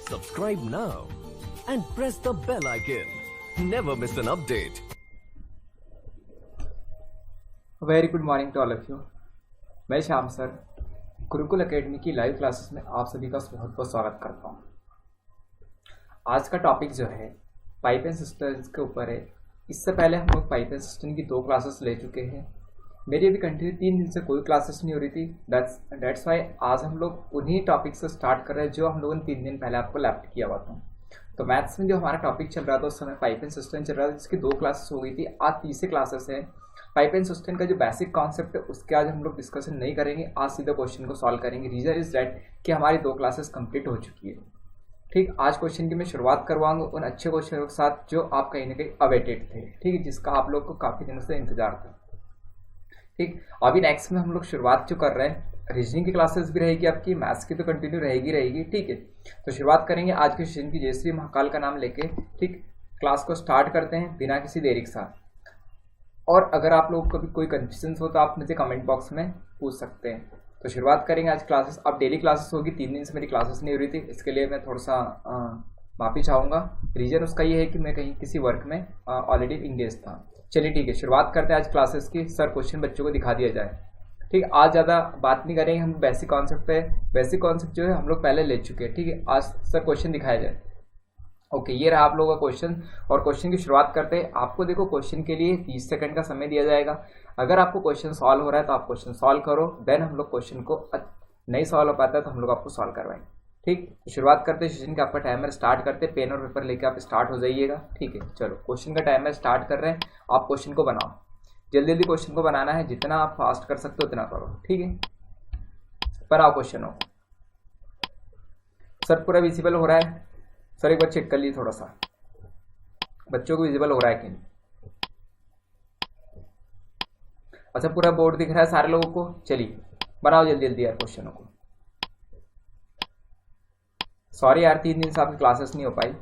Subscribe now and press the bell icon. Never miss an update. Very good morning to all of you. मैं Shyam sir Gurukul academy की live classes में आप सभी का बहुत बहुत स्वागत करता हूँ। आज का टॉपिक जो है पाइप एंड सिस्टम्स के ऊपर है। इससे पहले हम लोग पाइप एंड सिस्टम की 2 क्लासेस ले चुके हैं। मेरी अभी कंटिन्यू 3 दिन से कोई क्लासेस नहीं हो रही थी। दैट्स वाई आज हम लोग उन्हीं टॉपिक से स्टार्ट कर रहे हैं जो हम लोगों ने 3 दिन पहले आपको लेफ्ट किया हुआ था। तो मैथ्स में जो हमारा टॉपिक चल रहा था उस समय पाइप एंड सिस्टम चल रहा था, जिसकी 2 क्लासेस हो गई थी। आज तीसरी क्लासेस है। पाइप एंड सिस्टम का जो बेसिक कॉन्सेप्ट है उसके आज हम लोग डिस्कशन नहीं करेंगे, आज सीधा क्वेश्चन को सॉल्व करेंगे। रीजन इज दैट कि हमारी 2 क्लासेस कंप्लीट हो चुकी है। ठीक, आज क्वेश्चन की मैं शुरुआत करवाऊंगा उन अच्छे क्वेश्चनों के साथ जो आप कहीं ना कहीं अवेटेड थे, ठीक है, जिसका आप लोग को काफ़ी दिनों से इंतजार था। ठीक, अभी नेक्स्ट में हम लोग शुरुआत जो कर रहे हैं, रीजनिंग की क्लासेस भी रहेगी आपकी, मैथ्स की तो कंटिन्यू रहेगी। ठीक है, तो शुरुआत करेंगे आज के सेशन की जयश्री महाकाल का नाम लेके। ठीक, क्लास को स्टार्ट करते हैं बिना किसी देरी के साथ। और अगर आप लोगों को भी कोई कन्फ्यूजन हो तो आप मुझे कमेंट बॉक्स में पूछ सकते हैं। तो शुरुआत करेंगे आज क्लासेस। अब डेली क्लासेस होगी, 3 दिन से मेरी क्लासेस नहीं हो रही थी, इसके लिए मैं थोड़ा सा माफ़ी चाहूँगा। रीज़न उसका ये है कि मैं कहीं किसी वर्क में ऑलरेडी इंगेज था। चलिए ठीक है, शुरुआत करते हैं आज क्लासेस की। सर क्वेश्चन बच्चों को दिखा दिया जाए। ठीक, आज ज़्यादा बात नहीं करेंगे हम बेसिक कॉन्सेप्ट पे। बेसिक कॉन्सेप्ट जो है हम लोग पहले ले चुके हैं। ठीक है, आज सर क्वेश्चन दिखाया जाए। ओके, ये रहा आप लोगों का क्वेश्चन। और क्वेश्चन की शुरुआत करते हैं। आपको देखो क्वेश्चन के लिए 30 सेकंड का समय दिया जाएगा। अगर आपको क्वेश्चन सॉल्व हो रहा है तो आप क्वेश्चन सॉल्व करो, देन हम लोग क्वेश्चन को नहीं सॉल्व हो पाता है तो हम लोग आपको सॉल्व करवाएंगे। ठीक, शुरुआत करते हैं सेशन का। आपका टाइमर स्टार्ट करते, पेन और पेपर लेके आप स्टार्ट हो जाइएगा। ठीक है, चलो क्वेश्चन का टाइमर स्टार्ट कर रहे हैं। आप क्वेश्चन को बनाओ, जल्दी जल्दी क्वेश्चन को बनाना है, जितना आप फास्ट कर सकते हो उतना करो। ठीक है, बनाओ क्वेश्चन हो। सर पूरा विजिबल हो रहा है? सर एक बार चेक कर लीजिए थोड़ा सा, बच्चों को विजिबल हो रहा है कि नहीं। अच्छा, पूरा बोर्ड दिख रहा है सारे लोगों को? चलिए बनाओ जल्दी जल्दी यार क्वेश्चनों को। सॉरी यार 3 दिन से आपकी क्लासेस नहीं हो पाई।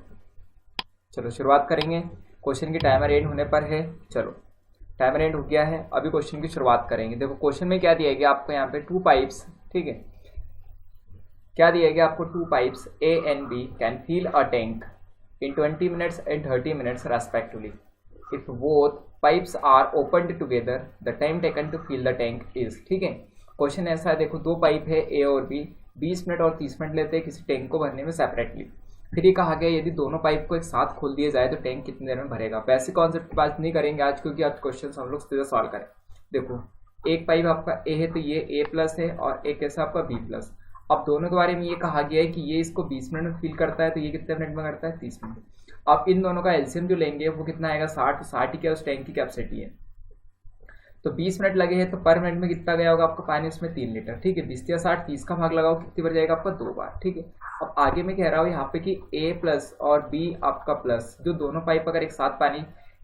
चलो शुरुआत करेंगे। क्वेश्चन की टाइमर एंड होने पर है। चलो टाइमर एंड हो गया है, अभी क्वेश्चन की शुरुआत करेंगे। देखो क्वेश्चन में क्या दिया गया आपको यहाँ पे, 2 पाइप्स। ठीक है, क्या दिया गया आपको, 2 pipes A and B can fill a tank in 20 minutes and 30 minutes respectively. If both pipes are opened together, the time taken to fill the tank is। ठीक है, क्वेश्चन ऐसा है, देखो 2 पाइप है A और B, 20 मिनट और 30 minute लेते हैं किसी टैंक को भरने में सेपरेटली। फिर ये कहा गया यदि दोनों पाइप को एक साथ खोल दिया जाए तो टैंक कितनी देर में भरेगा। बेसिक कॉन्सेप्ट की बात नहीं करेंगे आज, क्योंकि आज क्वेश्चन हम लोग सीधा सॉल्व करें। देखो एक पाइप आपका A है तो ये A प्लस है, और एक ऐसा आपका B प्लस। अब दोनों के बारे में ये कहा गया है कि ये इसको 20 मिनट में फिल करता है तो ये कितने मिनट में करता है, 30 मिनट। अब इन दोनों का एलसीएम जो लेंगे वो कितना आएगा, 60। 60 ही क्या उस टैंक की कैपेसिटी है, तो 20 मिनट लगे हैं तो पर मिनट में कितना गया होगा आपका पानी उसमें, 3 लीटर। ठीक है, 20 या 60, 30 का भाग लगाओ, कितनी बार जाएगा आपका, 2 बार। ठीक है, अब आगे मैं कह रहा हूँ यहाँ पे कि A प्लस और B आपका प्लस, जो दोनों पाइप अगर एक साथ पानी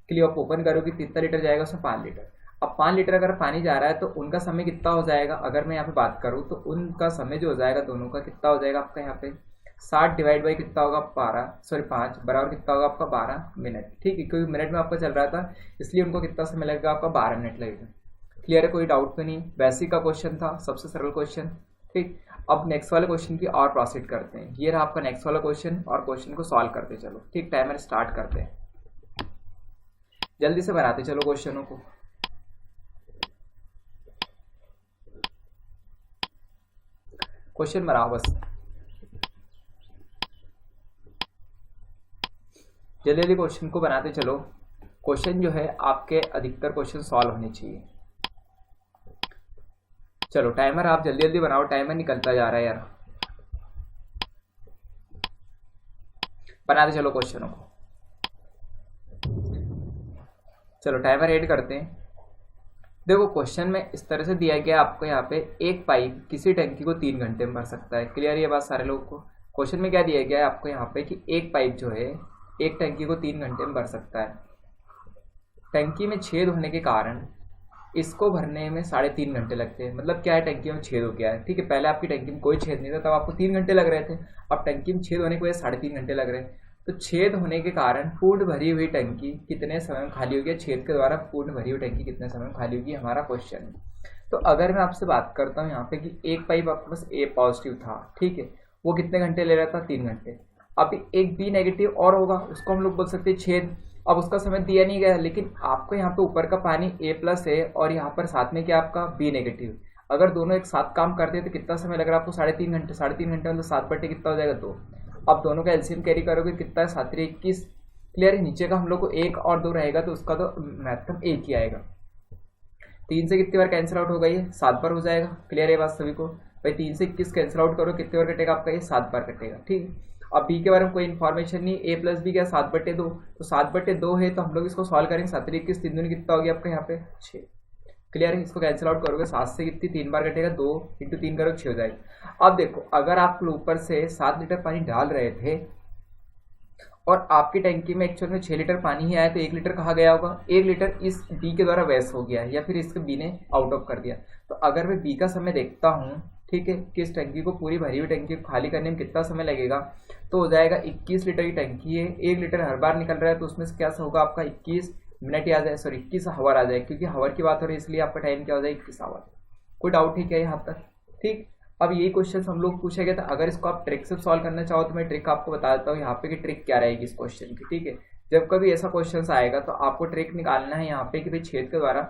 के लिए आप ओपन करोगे कितना लीटर जाएगा उसमें, 5 लीटर। अब 5 लीटर अगर पानी जा रहा है तो उनका समय कितना हो जाएगा, अगर मैं यहाँ पे बात करूँ तो उनका समय जो हो जाएगा दोनों का कितना हो जाएगा आपका यहाँ पे, 60 डिवाइड बाई कितना होगा, 5 बराबर कितना होगा आपका 12 मिनट। ठीक है, क्योंकि मिनट में आपका चल रहा था इसलिए उनको कितना समय लगेगा आपका, 12 मिनट लगेगा। क्लियर है, कोई डाउट तो नहीं। बेसिक का क्वेश्चन था, सबसे सरल क्वेश्चन। ठीक, अब नेक्स्ट वाले क्वेश्चन की और प्रोसीड करते हैं। ये रहा आपका नेक्स्ट वाला क्वेश्चन, और क्वेश्चन को सॉल्व करते चलो। ठीक, टाइमर स्टार्ट करते हैं, जल्दी से बनाते चलो क्वेश्चनों को। क्वेश्चन बनाओ बस, जल्दी जल्दी क्वेश्चन को बनाते चलो। क्वेश्चन जो है आपके अधिकतर क्वेश्चन सॉल्व होने चाहिए। चलो टाइमर आप जल्दी जल्दी बनाओ, टाइमर निकलता जा रहा है यार। बनाते चलो क्वेश्चनों को। चलो टाइमर ऐड करते हैं। देखो क्वेश्चन में इस तरह से दिया गया आपको यहाँ पे, एक पाइप किसी टंकी को 3 घंटे में भर सकता है। क्लियर ये बात सारे लोगों को? क्वेश्चन में क्या दिया गया है आपको यहाँ पे कि एक पाइप जो है एक टंकी को 3 घंटे में भर सकता है। टंकी में छेद होने के कारण इसको भरने में 3.5 घंटे लगते हैं। मतलब क्या है, टंकी में छेद हो गया है। ठीक है, पहले आपकी टंकी में कोई छेद नहीं था तब आपको 3 घंटे लग रहे थे, अब टंकी में छेद होने की वजह से 3.5 घंटे लग रहे हैं। तो छेद होने के कारण पूर्ण भरी हुई टंकी कितने समय में खाली होगी, छेद के द्वारा पूर्ण भरी हुई टंकी कितने समय में खाली होगी, हमारा क्वेश्चन है। तो अगर मैं आपसे बात करता हूँ यहाँ पे कि एक पाइप आपके पास A पॉजिटिव था, ठीक है, वो कितने घंटे ले रहा था, 3 घंटे। अभी एक बी नेगेटिव और होगा, उसको हम लोग बोल सकते हैं छेद। अब उसका समय दिया नहीं गया, लेकिन आपको यहाँ पे ऊपर का पानी ए प्लस है और यहाँ पर साथ में क्या आपका बी नेगेटिव। अगर दोनों एक साथ काम करते हैं तो कितना समय लग रहा है आपको? 3.5 घंटे। 3.5 घंटे मतलब 7/, कितना हो जाएगा? 2। अब दोनों का एलसीएम कैरी करोगे कितना है? 7 3 21। क्लियर है? नीचे का हम लोग को 1 और 2 रहेगा तो उसका तो मैथम 1 ही आएगा। 3 से कितनी बार कैंसिल आउट होगा? ये 7 बार हो जाएगा। क्लियर है बात सभी को? भाई 3 से 21 कैंसिल आउट करो, कितने बार कटेगा आपका? ये 7 बार कटेगा। ठीक है, अब बी के बारे में कोई इन्फॉर्मेशन नहीं, ए प्लस बी क्या 7/2, तो 7/2 है तो हम लोग इसको सॉल्व करेंगे। 7 3 21, 3 दूनी कितना हो गया आपका यहाँ पे? 6। क्लियर है? इसको कैंसिल आउट करोगे 7 से कितनी 3 बार कटेगा, 2 × 3 करोगे 6 हो जाएगा। अब देखो, अगर आप ऊपर से 7 लीटर पानी डाल रहे थे और आपकी टैंकी में एक्चुअल में 6 लीटर पानी ही आया तो 1 लीटर कहाँ गया होगा? 1 लीटर इस बी के द्वारा वेस्ट हो गया या फिर इसके बी ने आउट ऑफ कर दिया। तो अगर मैं बी का समय देखता हूँ, ठीक है, कि इस टंकी को पूरी भरी हुई टंकी को खाली करने में कितना समय लगेगा, तो हो जाएगा 21 लीटर की टंकी है, 1 लीटर हर बार निकल रहा है तो उसमें से क्या होगा आपका? 21 मिनट आ जाए, सॉरी 21 हावर आ जाए, क्योंकि हावर की बात हो रही है इसलिए आपका टाइम क्या हो जाए? 21 हावर। कोई डाउट है क्या यहाँ तक? ठीक, अब यही क्वेश्चन हम लोग पूछा गया था। अगर इसको आप ट्रिक से सॉल्व करना चाहो तो मैं ट्रिक आपको बता देता हूँ यहाँ पे कि ट्रिक क्या रहेगी इस क्वेश्चन की। ठीक है, जब कभी ऐसा क्वेश्चन आएगा तो आपको ट्रिक निकालना है यहाँ पे कि भाई छेद के द्वारा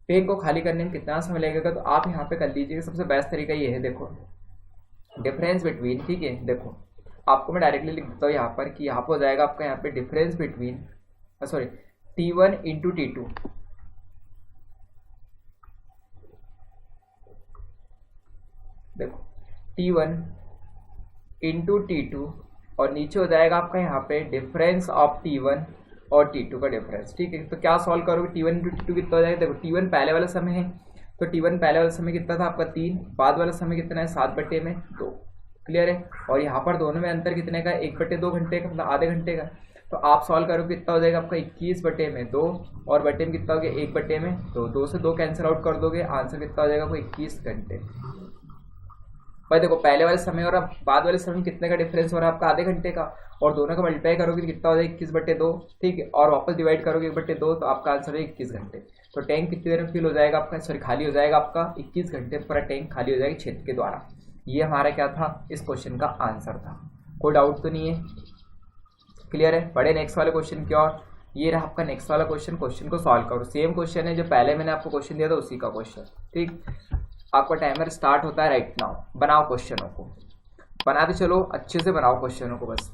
टैंक को खाली करने में कितना समय लगेगा। तो आप यहाँ पे कर लीजिएगा, सबसे बेस्ट तरीका ये है, देखो डिफरेंस बिटवीन, ठीक है, देखो आपको मैं डायरेक्टली लिख देता हूँ यहाँ पर कि यहाँ पर हो जाएगा आपका यहाँ पे difference between, sorry T1 × T2, देखो T1 × T2 और नीचे हो जाएगा आपका यहाँ पे डिफरेंस ऑफ T1 और T2 का डिफरेंस। ठीक है, तो क्या सॉल्व करोगे? T1 × T2 कितना हो जाएगा? देखो T1 पहले वाला समय है तो T1 पहले वाला समय कितना था आपका? 3। बाद वाला समय कितना है? 7/2। क्लियर है? और यहाँ पर दोनों में अंतर कितने का? 1/2 घंटे का, मतलब आधे घंटे का। तो आप सॉल्व करोगे कितना हो जाएगा आपका? 21/2 और बटे में कितना हो गया? 1/2। 2 से 2 कैंसिल आउट कर दोगे, आंसर कितना हो जाएगा आपको? 21 घंटे। भाई देखो पहले वाले समय और अब बाद वाले समय कितने का डिफरेंस हो रहा है आपका? आधे घंटे का, और दोनों का मल्टीप्लाई करोगे तो कितना हो जाएगा? 21/2। ठीक है, और वापस डिवाइड करोगे 1/2 तो आपका आंसर है 21 घंटे। तो टैंक कितनी देर में फिल हो जाएगा आपका? सॉरी खाली हो जाएगा आपका 21 घंटे पूरा टैंक खाली हो जाएगा छेद के द्वारा। ये हमारा क्या था? इस क्वेश्चन का आंसर था। कोई डाउट तो नहीं है? क्लियर है? बड़े नेक्स्ट वाले क्वेश्चन की और ये रहा आपका नेक्स्ट वाला क्वेश्चन। क्वेश्चन को सॉल्व करो, सेम क्वेश्चन है जो पहले मैंने आपको क्वेश्चन दिया था उसी का क्वेश्चन। ठीक, आपका टाइमर स्टार्ट होता है राइट नाउ। बनाओ क्वेश्चनों को, बनाते चलो, अच्छे से बनाओ क्वेश्चनों को बस।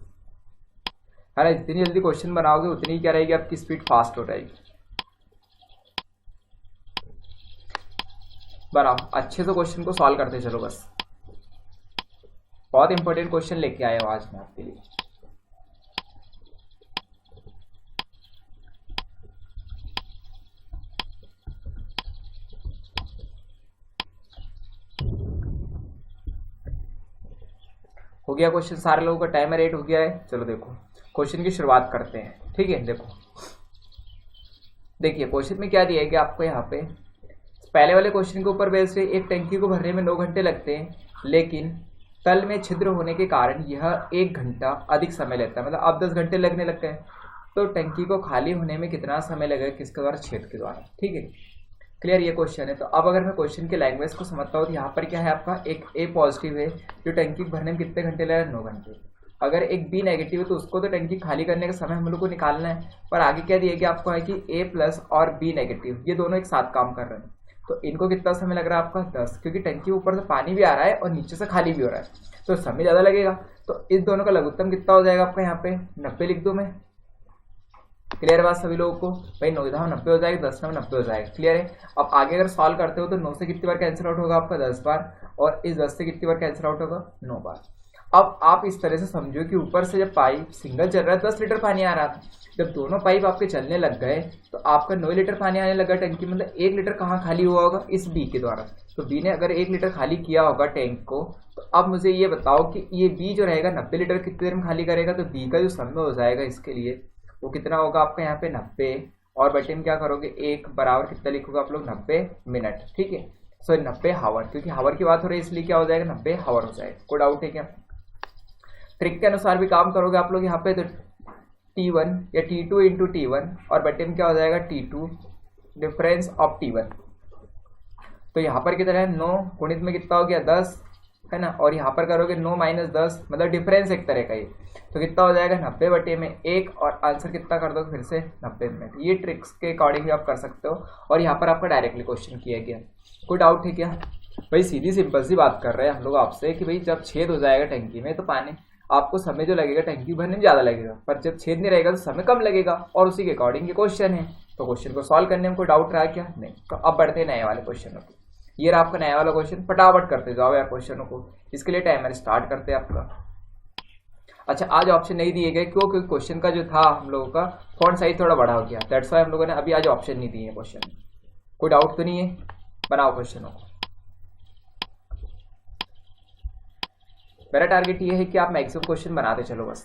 अरे जितनी जल्दी क्वेश्चन बनाओगे उतनी क्या रहेगी आपकी स्पीड फास्ट हो जाएगी। बनाओ अच्छे से क्वेश्चन को सॉल्व करते चलो बस। बहुत इंपॉर्टेंट क्वेश्चन लेके आए हो आज मैं आपके लिए। हो गया क्वेश्चन? सारे लोगों का टाइमर 8 हो गया है। चलो देखो क्वेश्चन की शुरुआत करते हैं। ठीक है, देखो देखिए क्वेश्चन में क्या दिया है कि आपको यहाँ पे पहले वाले क्वेश्चन के ऊपर बेस्ड है। एक टंकी को भरने में 9 घंटे लगते हैं, लेकिन तल में छिद्र होने के कारण यह 1 घंटा अधिक समय लेता है, मतलब अब 10 घंटे लगने लगते हैं। तो टंकी को खाली होने में कितना समय लगेगा? किसके द्वारा? छेद के द्वारा। ठीक है, क्लियर? ये क्वेश्चन है। तो अब अगर मैं क्वेश्चन के लैंग्वेज को समझता हूँ तो यहाँ पर क्या है आपका? एक ए पॉजिटिव है जो टंकी भरने में कितने घंटे लगा? 9 घंटे। अगर एक बी नेगेटिव है तो उसको तो टंकी खाली करने का समय हम लोग को निकालना है। पर आगे क्या दिया गया आपको है कि ए प्लस और बी नेगेटिव ये दोनों एक साथ काम कर रहे हैं, तो इनको कितना समय लग रहा है आपका? 10, क्योंकि टंकी ऊपर से पानी भी आ रहा है और नीचे से खाली भी हो रहा है, तो समय ज़्यादा लगेगा। तो इस दोनों का लघुत्तम कितना हो जाएगा आपका? यहाँ पे 90 लिख दूँ मैं। क्लियर बात सभी लोगों को? भाई 9 9 90 हो जाएगा, 10 9 90 हो जाएगा। क्लियर है? अब आगे अगर सॉल्व करते हो तो 9 से कितनी बार कैंसिल आउट होगा आपका? 10 बार, और इस 10 से कितनी बार कैंसिल आउट होगा? 9 बार। अब आप इस तरह से समझो कि ऊपर से जब पाइप सिंगल चल रहा है 10 लीटर पानी आ रहा था, जब दोनों पाइप आपके चलने लग गए तो आपका 9 लीटर पानी आने लगा टैंक की, मतलब 1 लीटर कहाँ खाली हुआ होगा? इस बी के द्वारा। तो बी ने अगर 1 लीटर खाली किया होगा टैंक को, तो अब मुझे ये बताओ कि ये बी जो रहेगा 90 लीटर कितनी देर में खाली करेगा? तो बी का जो समय हो जाएगा इसके लिए वो कितना होगा आपका यहाँ पे? 90, और बटे में क्या करोगे? 1 बराबर कितना लिखोगे आप लोग? 90 मिनट। ठीक है, सो 90 हावर, क्योंकि हावर की बात हो रही है इसलिए क्या हो जाएगा? 90 हावर हो जाएगा। कोई डाउट है क्या? ट्रिक के अनुसार भी काम करोगे आप लोग यहाँ पे तो T1 या T2 × T1 और बटे में क्या हो जाएगा? T2 difference of T1। तो यहाँ पर कितना है? 9 गुणित में कितना हो गया? 10 है ना, और यहाँ पर करोगे 9 - 10, मतलब डिफरेंस एक तरह का ही। तो कितना हो जाएगा 90/1, और आंसर कितना कर दो फिर से 90 मिनट। ये ट्रिक्स के अकॉर्डिंग भी आप कर सकते हो, और यहाँ पर आपका डायरेक्टली क्वेश्चन किया गया। कोई डाउट है क्या भाई? सीधी सिंपल सी बात कर रहे हैं हम लोग आपसे कि भाई जब छेद हो जाएगा टंकी में तो पानी आपको समय जो लगेगा टंकी भरने में ज़्यादा लगेगा, पर जब छेद नहीं रहेगा तो समय कम लगेगा, और उसी के अकॉर्डिंग ये क्वेश्चन है। तो क्वेश्चन को सॉल्व करने में कोई डाउट रहा क्या? नहीं। तो अब बढ़ते हैं नए वाले क्वेश्चनों को। ये रहा आपका नया वाला क्वेश्चन, फटाफट करते जाओ यार क्वेश्चनों को। इसके लिए टाइमर स्टार्ट करते हैं आपका। अच्छा, आज ऑप्शन नहीं दिए गए क्यों? क्योंकि क्वेश्चन का जो था हम लोगों का फॉन्ट साइज थोड़ा बड़ा हो गया, दैट्स व्हाई हम लोगों ने अभी आज ऑप्शन नहीं दिए क्वेश्चन। कोई डाउट तो नहीं है? बनाओ क्वेश्चनों को। मेरा टारगेट ये है कि आप मैक्सिमम क्वेश्चन बनाते चलो बस।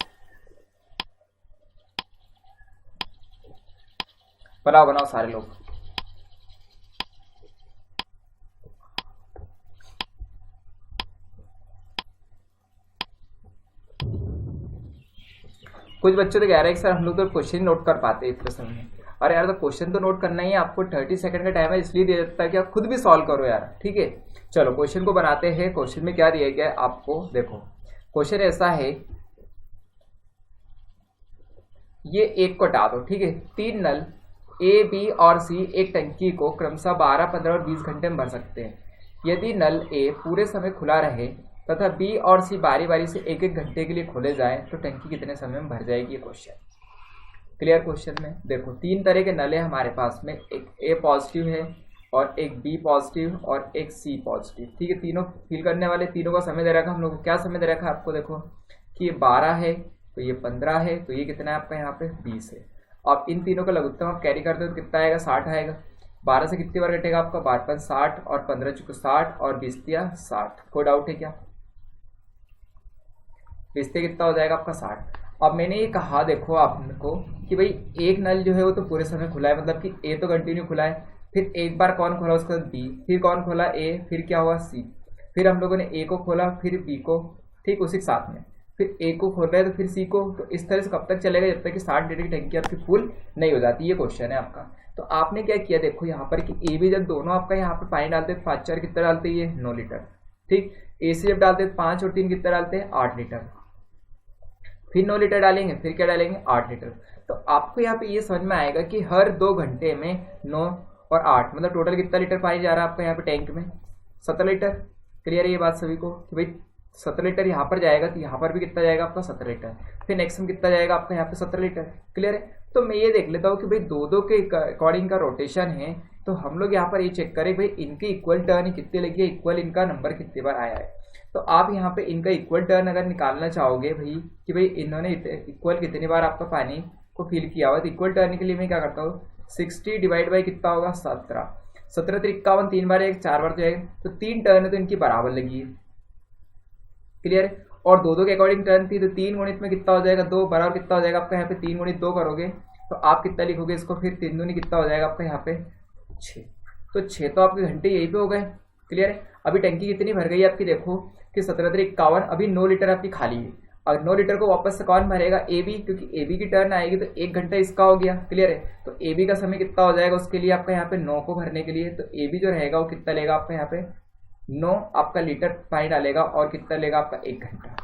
बनाओ बनाओ सारे लोग। कुछ बच्चे तो कह रहे हैं कि सर हम लोग तो क्वेश्चन नोट कर पाते हैं इतने समय में। अरे यार, तो क्वेश्चन तो नोट करना ही है आपको। 30 सेकंड का टाइम है, इसलिए दे देता है कि आप खुद भी सॉल्व करो यार, ठीक है। चलो क्वेश्चन को बनाते हैं। क्वेश्चन में क्या दिया गया है आपको, देखो क्वेश्चन ऐसा है, ये एक को हटा दो, ठीक है। 3 नल ए, बी और सी एक टंकी को क्रमशः 12, 15 और 20 घंटे में भर सकते हैं। यदि नल ए पूरे समय खुला रहे तथा बी और सी बारी बारी से 1-1 घंटे के लिए खोले जाएं तो टंकी कितने समय में भर जाएगी? ये क्वेश्चन क्लियर। क्वेश्चन में देखो 3 तरह के नल है हमारे पास में, एक ए पॉजिटिव है और एक बी पॉजिटिव और एक सी पॉजिटिव, ठीक है। तीनों फिल करने वाले, तीनों का समय दे रखा हम लोग को। क्या समय दे रखा है आपको? देखो कि ये 12 है तो ये 15 है, तो ये कितना है आपका यहाँ पे 20 है। अब इन तीनों का लघुत्तम आप कैरी करते हो तो कितना आएगा? 60 आएगा। 12 से कितनी बार कटेगा आपका? 12 5 60 और 15 चुके 60 और 20 दिया 60। कोई डाउट है क्या? 20 से कितना हो जाएगा आपका 60। अब मैंने ये कहा देखो आपको कि भाई एक नल जो है वो तो पूरे समय खुला है, मतलब कि ए तो कंटिन्यू खुला है, फिर एक बार कौन खोला? उसके बाद बी, फिर कौन खोला? ए, फिर क्या हुआ? सी, फिर हम लोगों ने ए को खोला, फिर बी को, ठीक उसी के साथ में फिर ए को खोल रहे हैं तो फिर सी को। तो इस तरह से कब तक चलेगा? जब तक कि 60 लीटर की टंकी आपकी फुल नहीं हो जाती। ये क्वेश्चन है आपका। तो आपने क्या किया देखो यहाँ पर कि ए बी जब दोनों आपका यहाँ पर पानी डालते हैं 5 4 कितना डालते हैं? ये 9 लीटर, ठीक। ए सी जब डालते हैं 5 और 3 कितना डालते हैं? 8 लीटर, फिर 9 लीटर डालेंगे, फिर क्या डालेंगे? 8 लीटर। तो आपको यहाँ पे ये समझ में आएगा कि हर 2 घंटे में 9 और 8 मतलब टोटल कितना लीटर पानी जा रहा है आपका यहाँ पे टैंक में? 17 लीटर। क्लियर है ये बात सभी को कि भाई 17 लीटर यहाँ पर जाएगा तो यहाँ पर भी कितना जाएगा आपका? 17 लीटर। फिर नेक्स्ट में कितना जाएगा आपका यहाँ पे? 17 लीटर। क्लियर है। तो मैं ये देख लेता हूँ कि भाई 2-2 के अकॉर्डिंग का रोटेशन है, तो हम लोग यहाँ पर ये चेक करें भाई इनकी इक्वल टर्न कितनी लगी है, इक्वल इनका नंबर कितनी बार आया है। तो आप यहाँ पे इनका इक्वल टर्न अगर निकालना चाहोगे भाई कि भाई इन्होंने इक्वल कितनी बार आपका पानी को फिल किया हुआ, तो इक्वल टर्न के लिए मैं क्या करता हूँ 60 डिवाइड बाई कितना होगा 17, 17 तो 51, 3 बार एक 4 बार तो जाएगा, तो 3 टर्न है तो इनकी बराबर लगी है। क्लियर है। और 2-2 के अकॉर्डिंग टर्न थी तो 3 गुणित में कितना हो जाएगा 2 बराबर कितना हो जाएगा आपका यहाँ पे 3 गुणित 2 करोगे तो आप कितना लिखोगे इसको, फिर 3 दूनी कितना हो जाएगा आपका यहाँ पे 6। तो 6 तो आपके घंटे यही पे हो गए। क्लियर है। अभी टंकी कितनी भर गई आपकी देखो कि 17-51, अभी 9 लीटर आपकी खाली है। और 9 लीटर को वापस से कौन भरेगा? ए बी, क्योंकि ए बी की टर्न आएगी तो 1 घंटा इसका हो गया। क्लियर है। तो ए बी का समय कितना हो जाएगा उसके लिए आपका यहाँ पे 9 को भरने के लिए, तो ए बी जो रहेगा वो कितना लेगा आपका यहाँ पे 9 आपका लीटर पानी डालेगा और कितना लेगा आपका 1 घंटा।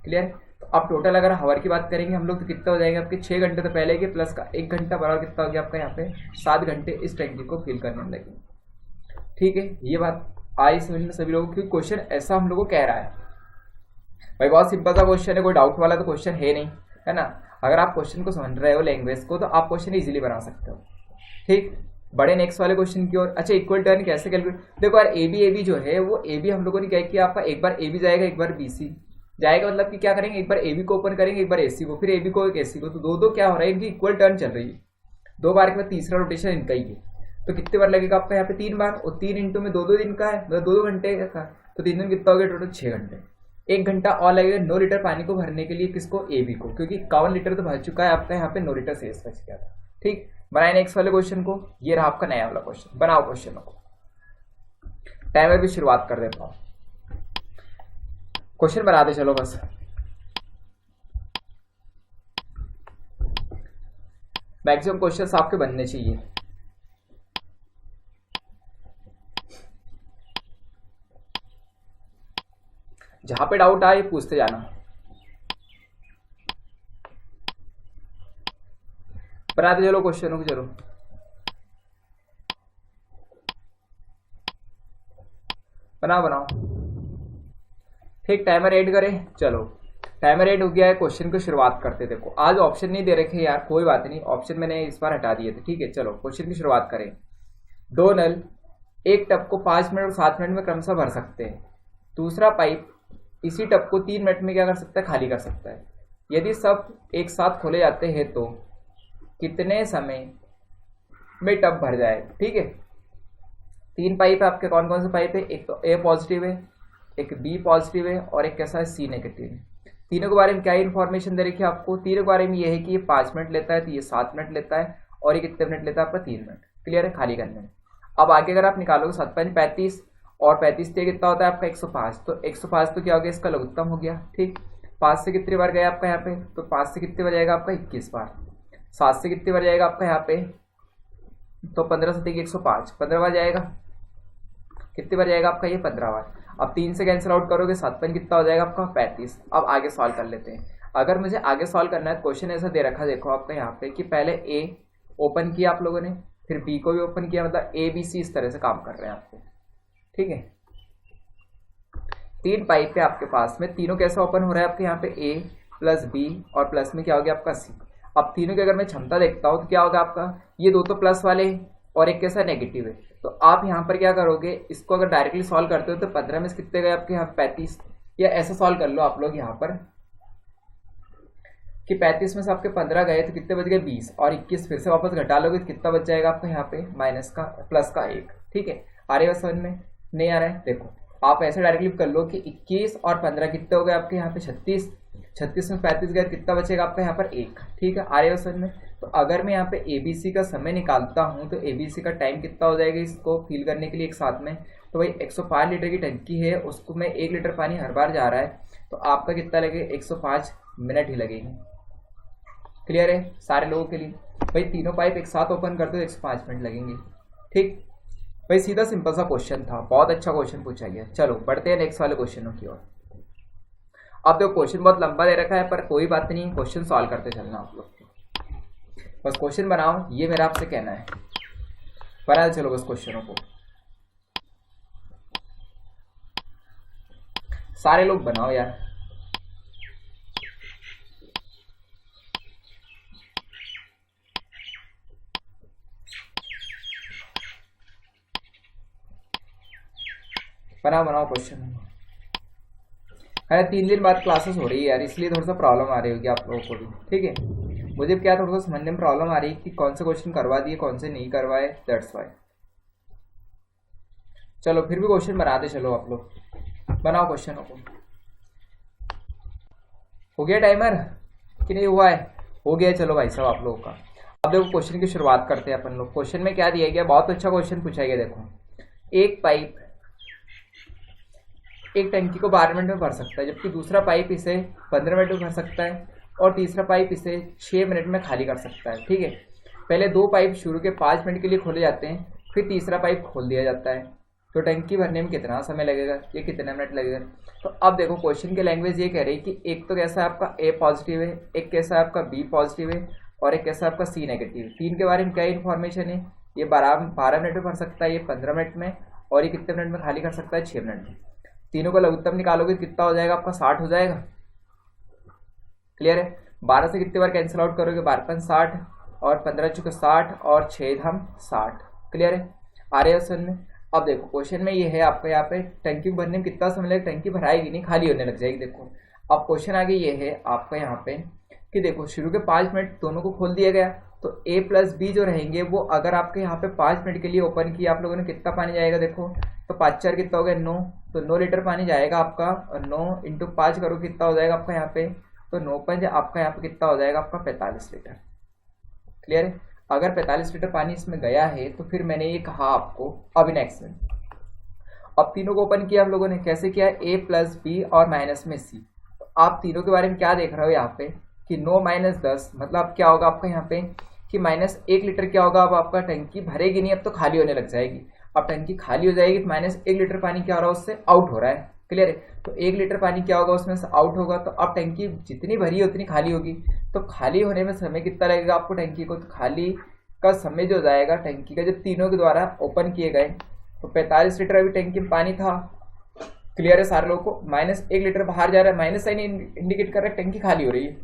क्लियर। तो अब टोटल अगर हावर की बात करेंगे हम लोग तो कितना हो जाएंगे आपके 6 घंटे तो पहले के प्लस का 1 घंटा बराबर कितना हो गया आपका यहाँ पे 7 घंटे इस टंकी को फिल करने में लगेंगे। ठीक है। ये बात आई समझ में सभी लोगों की? क्वेश्चन ऐसा हम लोग को कह रहा है भाई, बहुत सिंपल सा क्वेश्चन है, कोई डाउट वाला तो क्वेश्चन है नहीं, है ना। अगर आप क्वेश्चन को समझ रहे हो लैंग्वेज को तो आप क्वेश्चन इजीली बना सकते हो। ठीक। बड़े नेक्स्ट वाले क्वेश्चन की ओर। अच्छा, इक्वल टर्न कैसे कैलकुलेट? देखो यार ए बी जो है वो ए बी हम लोगों ने क्या किया आपका, एक बार ए बी जाएगा एक बार बी सी जाएगा, मतलब कि क्या करेंगे एक बार ए बी को ओपन करेंगे एक बार ए सी को, फिर ए बी को एक ए सी को, तो 2-2 क्या हो रहा है इनकी इक्वल टर्न चल रही है। 2 बार के बाद तीसरा रोटेशन इनका ही है, तो कितने बार लगेगा आपका यहाँ पे 3 बार, और 3 इंटू में 2-2 दिन का है, मतलब 2-2 घंटे का, तो 3 दिन कितना हो गया टोटल 6 घंटे। 1 घंटा और लगेगा 9 लीटर पानी को भरने के लिए, किसको? ए बी को, क्योंकि 51 लीटर तो भर चुका है आपका यहाँ पे 9 लीटर शेष बच गया था। ठीक। बनाए नेक्स्ट वाले क्वेश्चन को। ये रहा आपका नया वाला क्वेश्चन। बनाओ क्वेश्चनों को। टाइमर भी शुरुआत कर देता हूँ, क्वेश्चन बनाते चलो बस। मैक्सिमम क्वेश्चंस आपके बनने चाहिए। जहां पे डाउट आए पूछते जाना। बनाते चलो क्वेश्चनों को, चलो बनाओ बनाओ। ठीक, टाइमर ऐड करें। चलो टाइमर ऐड हो गया है, क्वेश्चन की शुरुआत करते। देखो आज ऑप्शन नहीं दे रखे यार, कोई बात नहीं, ऑप्शन मैंने इस बार हटा दिए थे। ठीक है, चलो क्वेश्चन की शुरुआत करें। दो नल एक टब को 5 मिनट और 7 मिनट में क्रमशः भर सकते हैं। दूसरा पाइप इसी टब को 3 मिनट में क्या कर सकता है, खाली कर सकता है। यदि सब एक साथ खोले जाते हैं तो कितने समय में टब भर जाए। ठीक है, 3 पाइप है आपके। कौन कौन से पाइप है, एक तो ए पॉजिटिव है, एक बी पॉजिटिव है और एक कैसा है, सी नेगेटिव है। तीनों के बारे में क्या इन्फॉर्मेशन दे रखी है आपको, तीनों के बारे में ये है कि ये 5 मिनट लेता है, तो ये 7 मिनट लेता है, और ये कितने मिनट लेता है आपका, 3 मिनट। क्लियर है, खाली करने में। अब आगे अगर आप निकालोगे 7 5 35 और 35 से कितना होता है आपका 105, तो 105 तो क्या हो गया, इसका लघुत्तम हो गया। ठीक, 5 से कितनी बार गया आपका यहाँ पे, तो 5 से कितनी बार जाएगा आपका 21 बार। 7 से कितनी बार जाएगा आपका यहाँ पे, तो 15 से 105, 15 बार जाएगा। कितनी बार जाएगा आपका ये, 15 बार। अब 3 से कैंसिल आउट करोगे, 7 5 कितना हो जाएगा आपका 35। अब आगे सॉल्व कर लेते हैं। अगर मुझे आगे सॉल्व करना है, क्वेश्चन ऐसा दे रखा देखो आपका यहाँ पे कि पहले ए ओपन किया आप लोगों ने, फिर बी को भी ओपन किया, मतलब ए बी सी इस तरह से काम कर रहे हैं आपको। ठीक है, 3 पाइप है आपके पास में, तीनों कैसे ओपन हो रहा है आपके यहाँ पे, ए प्लस बी और प्लस में क्या हो गया आपका सी। अब तीनों की अगर मैं क्षमता देखता हूँ तो क्या होगा आपका, ये दो तो प्लस वाले और एक कैसा नेगेटिव है। तो आप यहाँ पर क्या करोगे, इसको अगर डायरेक्टली सॉल्व करते हो तो 15 में से कितने गए आपके यहाँ 35, या ऐसा सॉल्व कर लो आप लोग यहाँ पर कि 35 में से आपके 15 गए तो कितने बच गए 20, और 21 फिर से वापस घटा लोगे तो कितना बच जाएगा आपका यहाँ पे माइनस का प्लस का 1। ठीक है, आ रही है समझ में, नहीं आ रहा है, देखो आप ऐसे डायरेक्टली कर लो कि 21 और 15 कितने हो गए आपके यहाँ पे 36, 36 में 35 गए कितना बचेगा आपका यहाँ पर 1। ठीक है, आ रही है समझ में। तो अगर मैं यहाँ पे एबीसी का समय निकालता हूँ तो एबीसी का टाइम कितना हो जाएगा इसको फिल करने के लिए एक साथ में, तो भाई 105 लीटर की टंकी है, उसको में 1 लीटर पानी हर बार जा रहा है, तो आपका कितना लगेगा 105 मिनट ही लगेंगे। क्लियर है सारे लोगों के लिए, भाई तीनों पाइप एक साथ ओपन करते हो 105 मिनट लगेंगे। ठीक भाई, सीधा सिंपल सा क्वेश्चन था, बहुत अच्छा क्वेश्चन पूछा गया। चलो बढ़ते हैं नेक्स्ट वाले क्वेश्चनों की ओर। अब देखो क्वेश्चन बहुत लंबा दे रखा है, पर कोई बात नहीं, क्वेश्चन सॉल्व करते चलना आप लोग, बस क्वेश्चन बनाओ, ये मेरा आपसे कहना है। बना चलो बस क्वेश्चनों को, सारे लोग बनाओ यार। बनाओ बनाओ क्वेश्चन। अरे 3 दिन बाद क्लासेस हो रही है यार, इसलिए थोड़ा सा प्रॉब्लम आ रही होगी आप लोगों को भी। ठीक है, मुझे क्या थोड़ा सा समझने में प्रॉब्लम आ रही है कि कौन से क्वेश्चन करवा दिए कौन से नहीं करवाए, दैट्स वाई। चलो फिर भी क्वेश्चन बनाते चलो आप लोग, बनाओ क्वेश्चनों को। हो गया टाइमर कि नहीं हुआ है, हो गया। चलो भाई साहब आप लोगों का, अब देखो क्वेश्चन की शुरुआत करते हैं अपन लोग। क्वेश्चन में क्या दिया गया, बहुत अच्छा क्वेश्चन पूछा गया। देखो एक पाइप एक टंकी को 12 मिनट में भर सकता है, जबकि दूसरा पाइप इसे 15 मिनट में भर सकता है, और तीसरा पाइप इसे 6 मिनट में खाली कर सकता है। ठीक है, पहले 2 पाइप शुरू के 5 मिनट के लिए खोले जाते हैं, फिर तीसरा पाइप खोल दिया जाता है, तो टंकी भरने में कितना समय लगेगा, ये कितना मिनट लगेगा। तो अब देखो क्वेश्चन की लैंग्वेज ये कह रही है कि एक तो कैसा है आपका ए पॉजिटिव है, एक कैसा है आपका बी पॉजिटिव है, और एक कैसा आपका सी नेगेटिव। 3 के बारे में क्या इन्फॉर्मेशन है, ये 12 मिनट में भर सकता है, ये 15 मिनट में, और ये कितने मिनट में खाली कर सकता है 6 मिनट में। तीनों का लघुत्तम निकालोगे कितना हो जाएगा आपका 60 हो जाएगा। क्लियर है, 12 से कितनी बार कैंसिल आउट करोगे, 12 5 60 और 15 चुके 60 और 6 हम 60। क्लियर है, आ रहे हैं सुन में। अब देखो क्वेश्चन में ये है आपका यहाँ पे टंकी भरने में कितना समय लगेगा, टंकी भराएगी नहीं, खाली होने लग जाएगी। देखो अब क्वेश्चन आगे ये है आपका यहाँ पे कि देखो शुरू के 5 मिनट दोनों को खोल दिया गया, तो ए प्लस बी जो रहेंगे वो अगर आपके यहाँ पे 5 मिनट के लिए ओपन किया आप लोगों ने, कितना पानी जाएगा देखो, तो 5 4 कितना हो गया 9, तो 9 लीटर पानी जाएगा आपका, और 9 इंटू 5 करो कितना हो जाएगा आपका यहाँ पे, तो 9 5 आपका यहाँ पे कितना हो जाएगा आपका 45 लीटर। क्लियर है, अगर 45 लीटर पानी इसमें गया है तो फिर मैंने ये कहा आपको अभी नेक्स्ट में। अब तीनों को ओपन किया आप लोगों ने, कैसे किया, ए प्लस बी और माइनस में सी। तो आप तीनों के बारे में क्या देख रहे हो यहाँ पे कि 9 - 10 मतलब क्या होगा आपका यहाँ पे कि -1 लीटर क्या होगा, अब आपका टंकी भरेगी नहीं, अब तो खाली होने लग जाएगी। अब टंकी खाली हो जाएगी तो -1 लीटर पानी क्या हो रहा है उससे आउट हो रहा है। क्लियर है। तो 1 लीटर पानी क्या होगा उसमें से आउट होगा, तो अब टंकी जितनी भरी है उतनी खाली होगी। तो खाली होने में समय कितना लगेगा आपको टंकी को, तो खाली का समय जो जाएगा टंकी का, जब तीनों के द्वारा ओपन किए गए, तो 45 लीटर अभी टंकी में पानी था। क्लियर है सारे लोगों को। -1 लीटर बाहर जा रहा है, माइनस साइन इंडिकेट कर रहा है टंकी खाली हो रही है।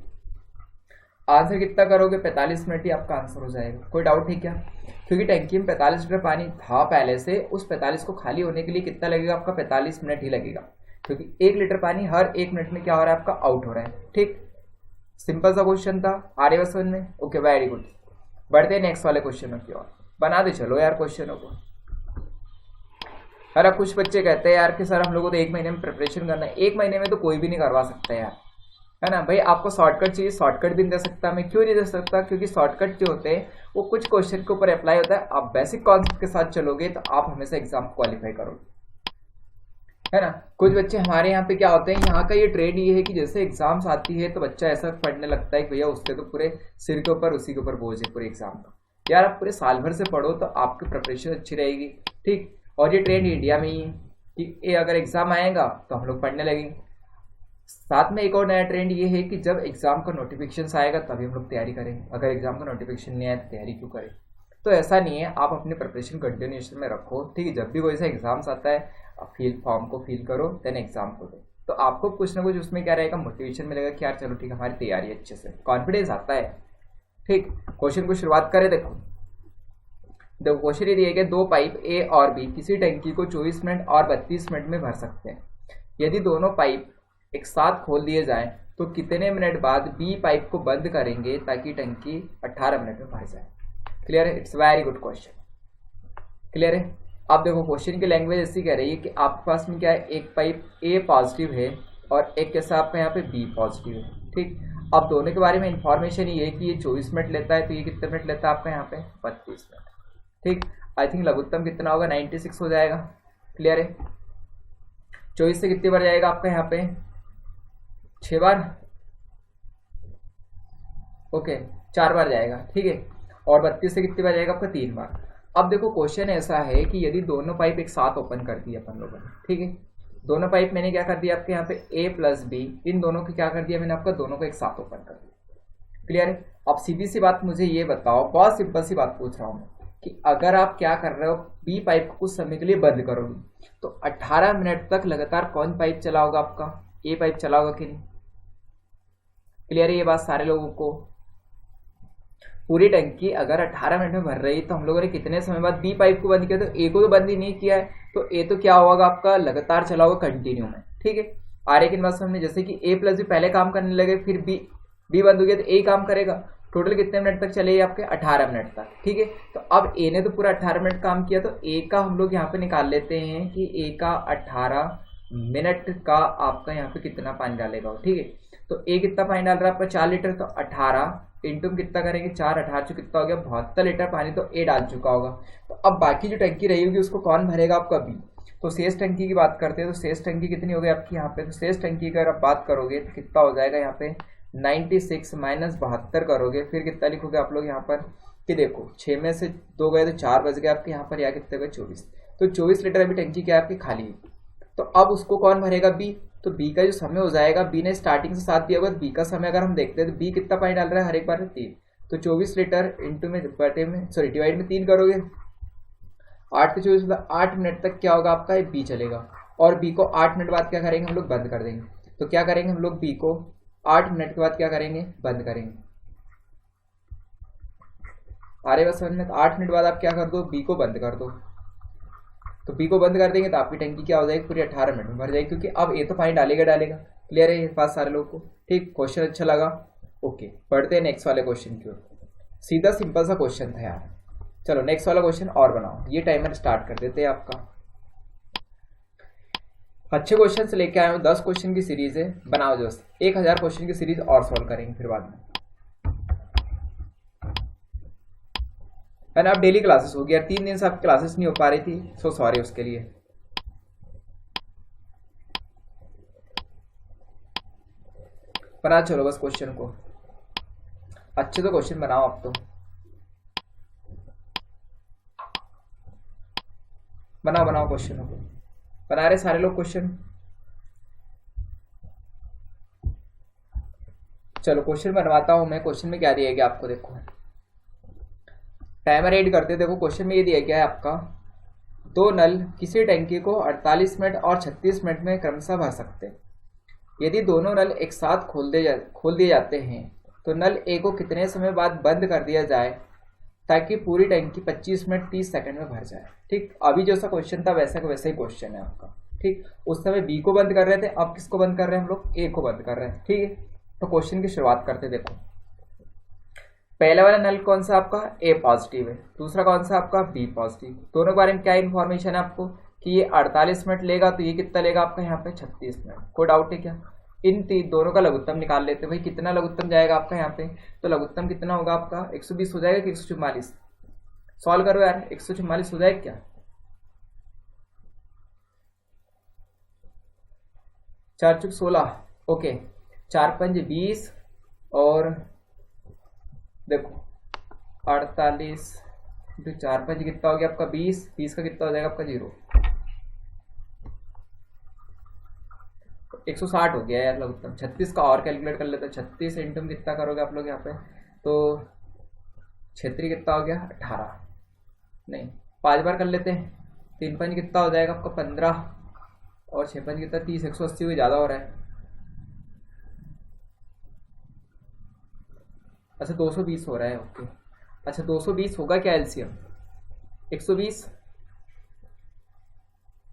आंसर कितना करोगे, 45 मिनट ही आपका आंसर हो जाएगा। कोई डाउट है क्या? क्योंकि टंकी में 45 लीटर पानी था पहले से, उस 45 को खाली होने के लिए कितना लगेगा आपका, 45 मिनट ही लगेगा। क्योंकि 1 लीटर पानी हर 1 मिनट में क्या हो रहा है आपका, आउट हो रहा है। ठीक, सिंपल सा क्वेश्चन था, आ रही समझ में? Okay, very good. बढ़ते हैं नेक्स्ट वाले क्वेश्चनों की ओर। बना दे चलो यार क्वेश्चनों को। अरे कुछ बच्चे कहते हैं यार कि सर हम लोगों को तो 1 महीने में प्रिपरेशन करना है। 1 महीने में तो कोई भी नहीं करवा सकता यार, है ना भाई। आपको शॉर्टकट चाहिए, शॉर्टकट भी नहीं दे सकता मैं। क्यों नहीं दे सकता? क्योंकि शॉर्टकट जो होते हैं वो कुछ क्वेश्चन के ऊपर अप्लाई होता है। आप बेसिक कॉन्सेप्ट के साथ चलोगे तो आप हमेशा एग्जाम क्वालिफाई करोगे, है ना। कुछ बच्चे हमारे यहाँ पे क्या होते हैं, यहाँ का ये ट्रेंड ये है कि जैसे एग्जाम्स आती है तो बच्चा ऐसा पढ़ने लगता है कि भैया उसके तो पूरे सिर के ऊपर उसी के ऊपर बोझ है पूरे एग्जाम का। यार आप पूरे साल भर से पढ़ो तो आपकी प्रिपरेशन अच्छी रहेगी। ठीक, और ये ट्रेंड इंडिया में ही है कि ये अगर एग्जाम आएगा तो हम लोग पढ़ने लगेंगे। साथ में एक और नया ट्रेंड ये है कि जब एग्जाम का नोटिफिकेशन आएगा तभी हम लोग तैयारी करेंगे। अगर एग्जाम का नोटिफिकेशन नहीं आया तो तैयारी क्यों करें? तो ऐसा नहीं है, आप अपनी प्रिपरेशन कंटिन्यूएशन में रखो। ठीक है, जब भी कोई सा एग्जाम्स आता है फील फॉर्म को फिल करो, देन एग्जाम को दो, तो आपको कुछ ना कुछ उसमें क्या रहेगा, मोटिवेशन मिलेगा कि यार चलो ठीक है हमारी तैयारी अच्छे से, कॉन्फिडेंस आता है। ठीक, क्वेश्चन को शुरुआत करें। देखो क्वेश्चन ये दिया गया, 2 पाइप ए और बी किसी टंकी को 24 मिनट और 32 मिनट में भर सकते हैं। यदि दोनों पाइप एक साथ खोल दिए जाएं तो कितने मिनट बाद बी पाइप को बंद करेंगे ताकि टंकी 18 मिनट में भर जाए? क्लियर है? It's very good question. Clear है? अब देखो क्वेश्चन की लैंग्वेज ऐसी कह रही है कि आपके पास में क्या है, एक पाइप ए पॉजिटिव है और एक कैसा आपका यहाँ पे बी पॉजिटिव है। ठीक, अब दोनों के बारे में इंफॉर्मेशन ये है कि ये 24 मिनट लेता है तो ये कितने मिनट लेता है आपका यहाँ पे, 32 मिनट। ठीक, आई थिंक लघुत्तम कितना होगा, 96 हो जाएगा। क्लियर है? 24 से कितनी बार जाएगा आपका यहाँ पे, 6 बार। ओके, 4 बार जाएगा। ठीक है, और 32 से कितनी बार जाएगा आपका, 3 बार। अब देखो क्वेश्चन ऐसा है कि यदि दोनों पाइप एक साथ ओपन कर दिए अपन लोगों ने, ठीक है, दोनों पाइप मैंने क्या कर दिया आपके यहाँ पे ए प्लस बी, इन दोनों को क्या कर दिया मैंने आपका, दोनों को एक साथ ओपन कर दिया। क्लियर है? अब सीधी सी बात मुझे ये बताओ, बहुत सिंपल सी बात पूछ रहा हूँ कि अगर आप क्या कर रहे हो, बी पाइप को कुछ समय के लिए बंद करोगे तो 18 मिनट तक लगातार कौन पाइप चला होगा आपका, ए पाइप चला होगा कि नहीं? क्लियर है ये बात सारे लोगों को? पूरी टंकी अगर 18 मिनट में भर रही तो हम लोगों ने कितने समय बाद बी पाइप को बंद किया, तो ए को तो बंद ही नहीं किया है, तो ए तो क्या होगा आपका, लगातार चला होगा कंटिन्यू में। ठीक है, आर की बात समझ में, जैसे कि ए प्लस बी पहले काम करने लगे, फिर बी बंद हो गया तो ए काम करेगा। टोटल कितने मिनट तक चले आपके, 18 मिनट तक। ठीक है, तो अब ए ने तो पूरा 18 मिनट काम किया, तो ए का हम लोग यहाँ पे निकाल लेते हैं कि ए का 18 मिनट का आपका यहाँ पे कितना पानी डालेगा। ठीक है, तो ए कितना पानी डाल रहा है आपका, 4 लीटर, तो 18 इंटू कितना करेंगे, 4 18 जो कितना हो गया, 72 लीटर पानी तो ए डाल चुका होगा। तो अब बाकी जो टंकी रही होगी उसको कौन भरेगा आपका, बी। तो शेष टंकी की बात करते हैं, तो शेष टंकी कितनी हो गई आपकी यहाँ पे, तो शेष टंकी की अगर आप बात करोगे तो कितना हो जाएगा यहाँ पे, 96 माइनस 72 करोगे, फिर कितना लिखोगे आप लोग यहाँ पर कि देखो 6 में से 2 गए तो 4 बच गए आपके यहाँ पर, या कितने गए, 24। तो 24 लीटर अभी टंकी क्या है आपकी खाली है। तो अब उसको कौन भरेगा, बी। तो बी का जो समय हो जाएगा, बी ने स्टार्टिंग से 7 दिया होगा, बी का समय अगर हम देखते हैं तो बी कितना पानी डाल रहा है हर एक बार में, 3। तो 24 लीटर इंटू में बटे में सॉरी डिवाइड में 3 करोगे, 8 से 24 मतलब 8 मिनट तक क्या होगा आपका, बी चलेगा। और बी को 8 मिनट बाद क्या करेंगे हम लोग, बंद कर देंगे। तो क्या करेंगे हम लोग, बी को 8 मिनट के बाद क्या करेंगे, बंद करेंगे। आ रहे बस समझ में? तो 8 मिनट बाद आप क्या कर दो, बी को बंद कर दो। तो बी को बंद कर देंगे तो आपकी टंकी क्या हो जाएगी, पूरी 18 मिनट में भर जाएगी, क्योंकि अब ए तो पानी डालेगा। क्लियर है ये बात सारे लोगों को? ठीक, क्वेश्चन अच्छा लगा? ओके, पढ़ते हैं नेक्स्ट वाले क्वेश्चन की ओर। सीधा सिंपल सा क्वेश्चन था यार। चलो नेक्स्ट वाला क्वेश्चन और बनाओ, ये टाइमर स्टार्ट कर देते हैं आपका। अच्छे क्वेश्चन से लेके आए हूँ, 10 क्वेश्चन की सीरीज है, बनाओ दोस्त। 1000 क्वेश्चन की सीरीज और सॉल्व करेंगे फिर बाद में, है ना। अब डेली क्लासेस हो गया, 3 दिन से आपकी क्लासेस नहीं हो पा रही थी, सो सॉरी उसके लिए। बना चलो बस क्वेश्चन को, अच्छे तो क्वेश्चन बनाओ अब तो, बनाओ क्वेश्चनों को। बना रहे सारे लोग क्वेश्चन? चलो क्वेश्चन बनवाता हूँ मैं। क्वेश्चन में क्या दिया गया आपको, देखो टाइमर ऐड करते। देखो क्वेश्चन में ये दिया गया है आपका, दो नल किसी टंकी को 48 मिनट और 36 मिनट में क्रमशः भर सकते हैं। यदि दोनों नल एक साथ खोल दिए जाते हैं तो नल ए को कितने समय बाद बंद कर दिया जाए ताकि पूरी टंकी 25 मिनट 30 सेकंड में भर जाए। ठीक, अभी जो सा क्वेश्चन था वैसा का वैसा ही क्वेश्चन है आपका। ठीक, उस समय बी को बंद कर रहे थे, अब किसको बंद कर रहे हैं हम लोग, ए को बंद कर रहे हैं। ठीक है, तो क्वेश्चन की शुरुआत करते। देखो पहला वाला नल कौन सा आपका, ए पॉजिटिव है, दूसरा कौन सा आपका, बी पॉजिटिव। दोनों के बारे में क्या इन्फॉर्मेशन है आपको कि ये 48 मिनट लेगा तो ये कितना लेगा आपका यहाँ पे 36 मिनट। कोई डाउट है क्या? इन तीन दोनों का लघुत्तम निकाल लेते हैं। भाई कितना लघुत्तम जाएगा आपका यहाँ पे, तो लघुत्तम कितना होगा आपका 120 हो जाएगा कि 144? सॉल्व करो यार, 144 हो जाएगा क्या? 4 चुक 16, ओके, 4 पंज 20 और देखो 48 इंटू 4 पंज कितना हो गया आपका 20, 20 का कितना हो जाएगा आपका 0, 160 हो गया यार लघुत्तम। 36 का और कैलकुलेट कर लेते हैं। 36 इंटू में कितना करोगे आप लोग यहाँ पे, तो 36 कितना हो गया 18, नहीं 5 बार कर लेते हैं। 3 पंज कितना हो जाएगा आपका 15 और 6 पंज कितना 30, 180 हुई, ज़्यादा हो रहा है। अच्छा 220 हो रहा है, ओके। अच्छा 220 होगा क्या एलसीएम, 120,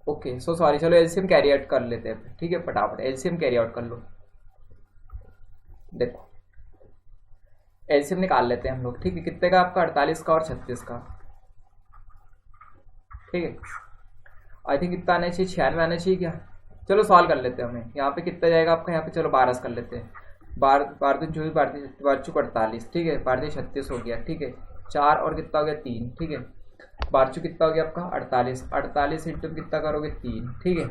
ओके सो सॉरी। चलो एलसीएम कैरी आउट कर लेते हैं, ठीक है, फटाफट एलसीएम कैरी आउट कर लो। देखो एलसीएम निकाल लेते हैं हम लोग, ठीक है। कितने का आपका 48 का और 36 का, ठीक है। आई थिंक कितना आना चाहिए, 96 आना चाहिए क्या? चलो सॉल्व कर लेते हैं। हमें यहाँ पे कितना जाएगा आपका यहाँ पे, चलो 12 कर लेते हैं। 12 दिन 24, 12 चुक 48, ठीक है, 12 36 हो गया, ठीक है। 4 और कितना हो गया 3, ठीक है। 12 चुक कितना हो गया आपका 48, 48 इंटू कितना करोगे 3, ठीक है।